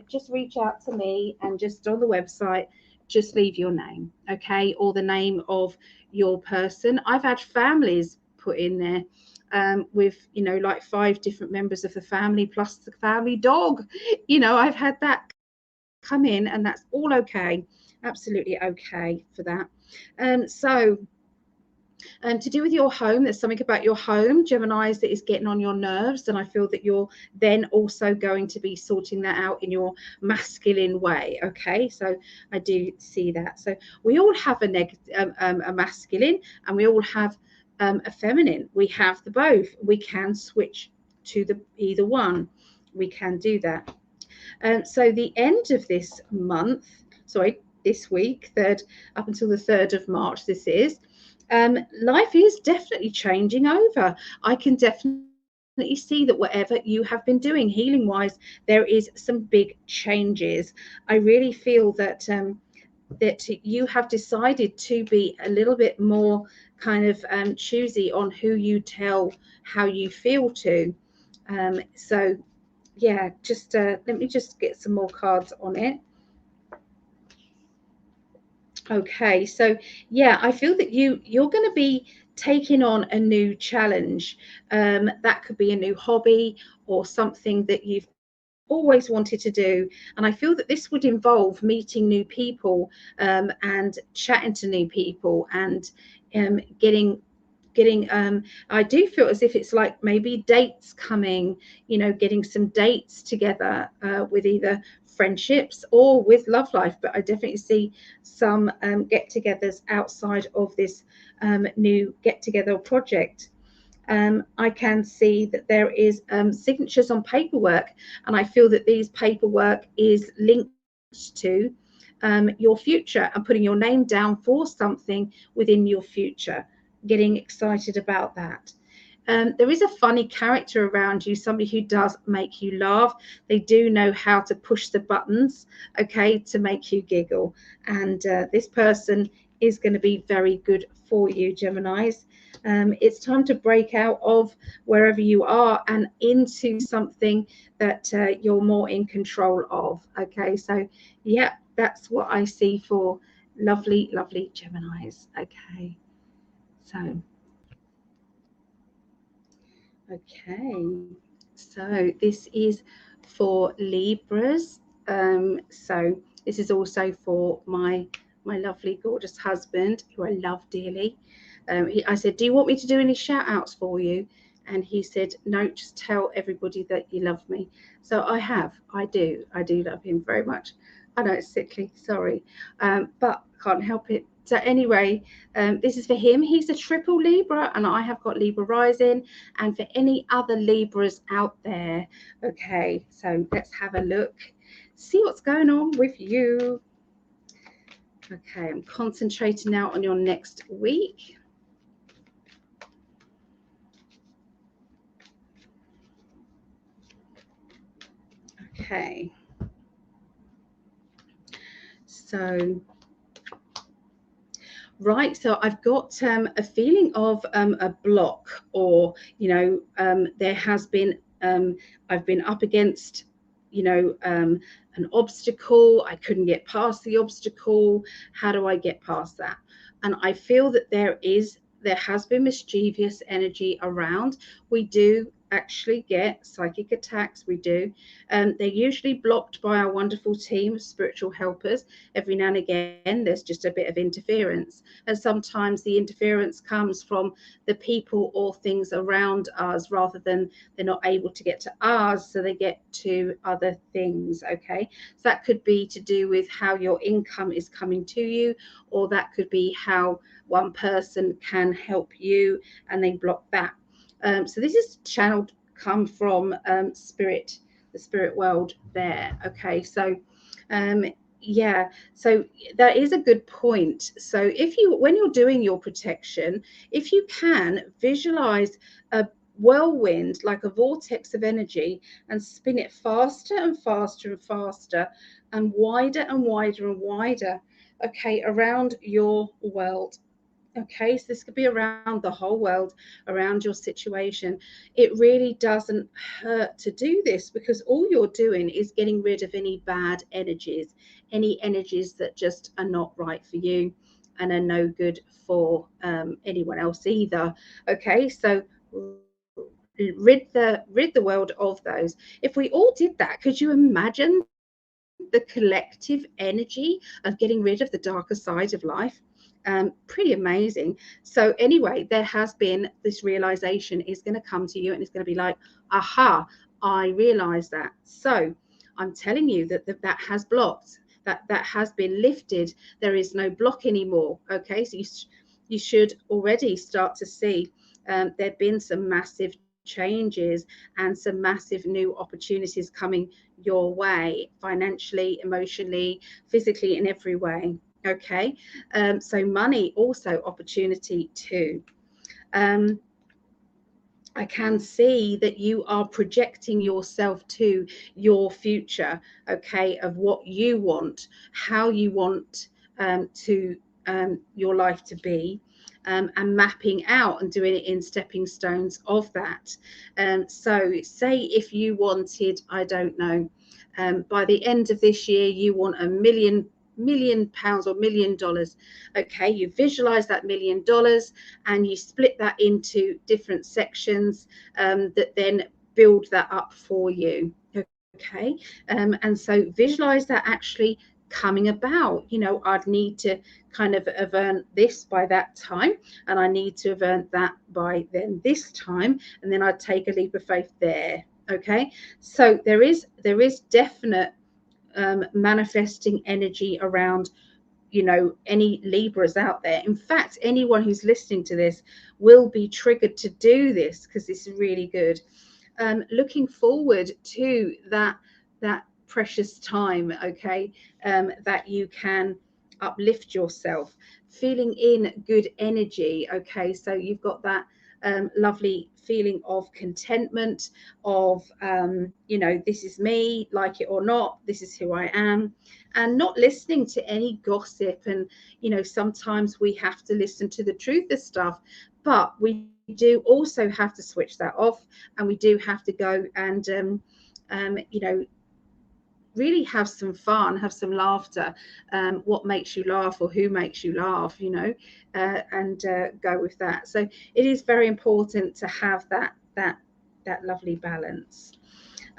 Just reach out to me, and just on the website, just leave your name, okay, or the name of your person. I've had families put in there with, you know, like 5 different members of the family plus the family dog. You know, I've had that come in, and that's all okay, absolutely okay for that. So to do with your home, there's something about your home, Geminis, that is getting on your nerves, and I feel that you're then also going to be sorting that out in your masculine way. Okay, so I do see that. So we all have a masculine, and we all have a feminine. We have the both. We can switch to the either one. We can do that. So the end of this month, sorry, this week, up until the 3rd of March, this is, life is definitely changing over. I can definitely see that whatever you have been doing healing wise, there is some big changes. I really feel that that you have decided to be a little bit more kind of choosy on who you tell how you feel to. So yeah, just let me just get some more cards on it. Okay, so yeah, I feel that you're going to be taking on a new challenge. That could be a new hobby or something that you've always wanted to do, and I feel that this would involve meeting new people, and chatting to new people, and getting I do feel as if it's like maybe dates coming, getting some dates together, with either friendships or with love life. But I definitely see some get-togethers outside of this new get-together project. I can see that there is signatures on paperwork, and I feel that these paperwork is linked to your future, and putting your name down for something within your future. Getting excited about that. There is a funny character around you, somebody who does make you laugh. They do know how to push the buttons, okay, to make you giggle. And this person is going to be very good for you, Geminis. It's time to break out of wherever you are and into something that you're more in control of. Okay, so yeah, that's what I see for lovely, lovely Geminis. Okay, so. Okay, so this is for Libras. So this is also for my lovely, gorgeous husband, who I love dearly. I said, "Do you want me to do any shout outs for you?" And he said, "No, just tell everybody that you love me." So I do love him very much. I know it's sickly, sorry, but can't help it. So anyway, this is for him. He's a triple Libra, and I have got Libra rising. And for any other Libras out there, okay, so let's have a look, see what's going on with you. Okay, I'm concentrating now on your next week. Okay, so right, so I've got a feeling of a block, or there has been I've been up against an obstacle. I couldn't get past the obstacle. How do I get past that? And I feel that there has been mischievous energy around. We do actually get psychic attacks. We do. They're usually blocked by our wonderful team of spiritual helpers. Every now and again, there's just a bit of interference. And sometimes the interference comes from the people or things around us, rather than they're not able to get to ours, so they get to other things. Okay, so that could be to do with how your income is coming to you, or that could be how one person can help you and they block that. So this is channeled, come from spirit, the spirit world there. Okay, so yeah, so that is a good point. So when you're doing your protection, if you can visualize a whirlwind, like a vortex of energy, and spin it faster and faster and faster, and wider and wider and wider, okay, around your world. Okay, so this could be around the whole world, around your situation. It really doesn't hurt to do this, because all you're doing is getting rid of any bad energies, any energies that just are not right for you and are no good for anyone else either. Okay, so rid the world of those. If we all did that, could you imagine the collective energy of getting rid of the darker side of life? Pretty amazing. So anyway, there has been this realization is going to come to you, and it's going to be like, aha, I realize that. So I'm telling you that has blocked, that has been lifted. There is no block anymore. Okay, so you should already start to see there've been some massive changes and some massive new opportunities coming your way, financially, emotionally, physically, in every way. Okay, so money also opportunity too. I can see that you are projecting yourself to your future, okay, of what you want, how you want to your life to be, and mapping out and doing it in stepping stones of that. So say if you wanted, I don't know, by the end of this year, you want £1 million or $1 million. Okay, you visualize that $1 million and you split that into different sections that then build that up for you. Okay, and so visualize that actually coming about. You know, I'd need to kind of have earned this by that time, and I need to have earned that by then this time, and then I'd take a leap of faith there. Okay, so there is definite manifesting energy around, you know, any Libras out there. In fact, anyone who's listening to this will be triggered to do this, because this is really good. Looking forward to that precious time, okay, that you can uplift yourself, feeling in good energy. Okay, so you've got that lovely feeling of contentment, of you know, this is me, like it or not, this is who I am, and not listening to any gossip. And you know, sometimes we have to listen to the truth of stuff, but we do also have to switch that off, and we do have to go and you know, really have some fun, have some laughter, what makes you laugh or who makes you laugh, you know, and go with that. So it is very important to have that lovely balance.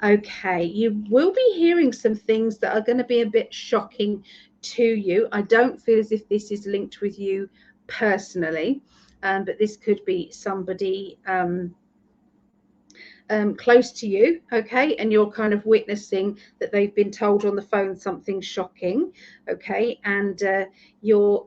Okay, you will be hearing some things that are going to be a bit shocking to you. I don't feel as if this is linked with you personally, but this could be somebody close to you, okay, and you're kind of witnessing that they've been told on the phone something shocking, okay, and you're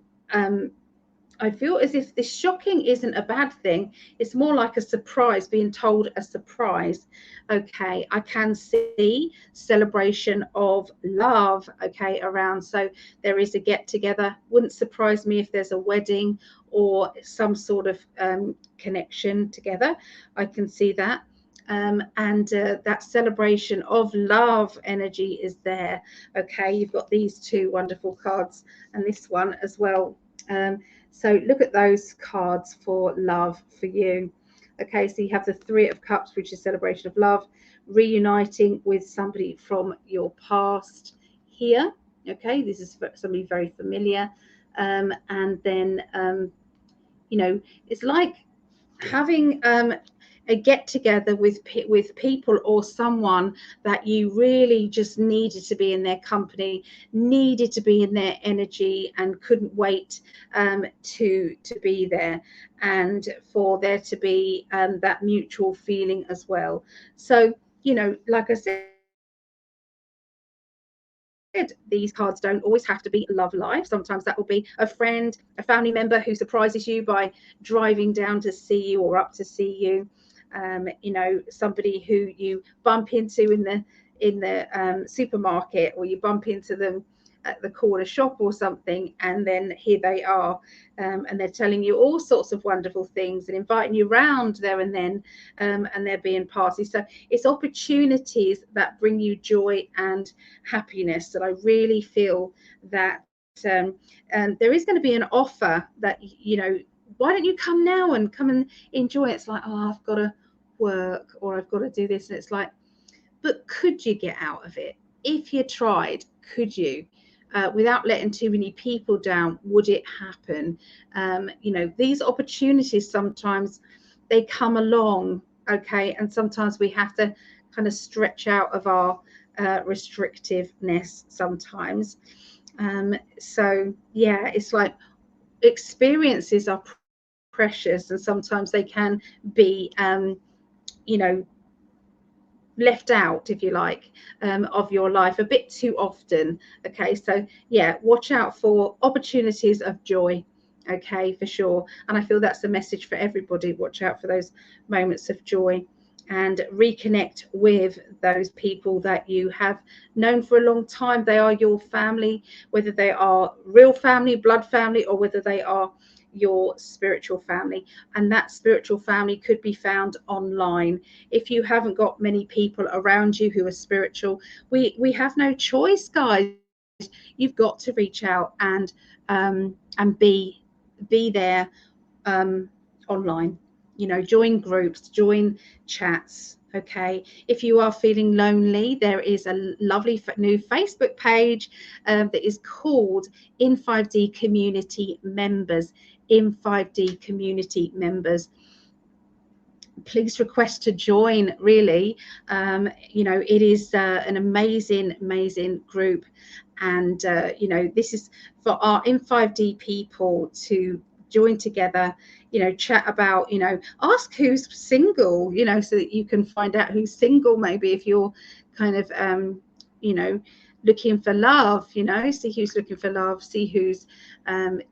I feel as if this shocking isn't a bad thing. It's more like a surprise, being told a surprise. Okay, I can see celebration of love, okay, around. So there is a get together. Wouldn't surprise me if there's a wedding or some sort of connection together. I can see that. And that celebration of love energy is there. Okay, you've got these two wonderful cards and this one as well. So look at those cards for love for you. Okay, so you have the Three of Cups, which is celebration of love, reuniting with somebody from your past here. Okay, this is somebody very familiar. And then, you know, it's like having a get together with people or someone that you really just needed to be in their company, needed to be in their energy, and couldn't wait to be there, and for there to be that mutual feeling as well. So, you know, like I said, these cards don't always have to be love life. Sometimes that will be a friend, a family member who surprises you by driving down to see you or up to see you. You know, somebody who you bump into in the supermarket, or you bump into them at the corner shop or something, and then here they are, and they're telling you all sorts of wonderful things and inviting you round there and then, and there being parties. So it's opportunities that bring you joy and happiness. And I really feel that and there is going to be an offer that, you know, why don't you come now and come and enjoy it? It's like, oh, I've got to work, or I've got to do this. And it's like, but could you get out of it? If you tried, could you? Without letting too many people down, would it happen? You know, these opportunities, sometimes they come along, okay, and sometimes we have to kind of stretch out of our restrictiveness sometimes. So yeah, it's like experiences are precious, and sometimes they can be you know, left out, if you like, of your life a bit too often. Okay, so yeah, watch out for opportunities of joy, okay, for sure. And I feel that's a message for everybody. Watch out for those moments of joy. and reconnect with those people that you have known for a long time. They are your family, whether they are real family, blood family, or whether they are your spiritual family. And that spiritual family could be found online. If you haven't got many people around you who are spiritual, we have no choice, guys. You've got to reach out and be there online. You know, join groups, join chats. Okay, if you are feeling lonely, there is a lovely new Facebook page that is called In 5D Community Members. In 5D Community Members. Please request to join. Really, you know, it is an amazing group, and you know, this is for our in 5D people to join together, you know, chat about, you know, ask who's single, you know, so that you can find out who's single, maybe if you're kind of you know, looking for love, you know, see who's looking for love, see who's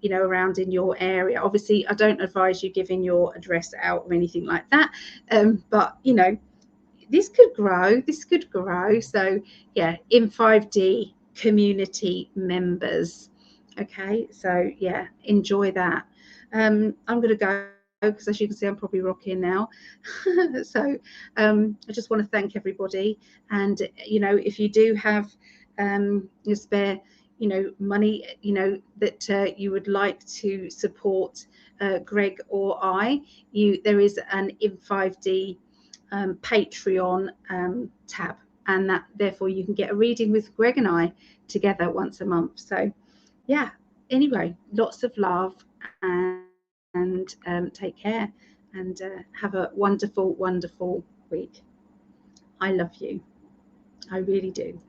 you know, around in your area. Obviously, I don't advise you giving your address out or anything like that, but you know, this could grow. So yeah, in 5D Community Members. Okay, so yeah, enjoy that. I'm going to go because, as you can see, I'm probably rocking now. So I just want to thank everybody, and you know, if you do have your spare, you know, money, you know, that you would like to support Greg or I, there is an in 5D Patreon tab, and that therefore you can get a reading with Greg and I together once a month. So yeah, anyway, lots of love, and take care, and have a wonderful week. I love you, I really do.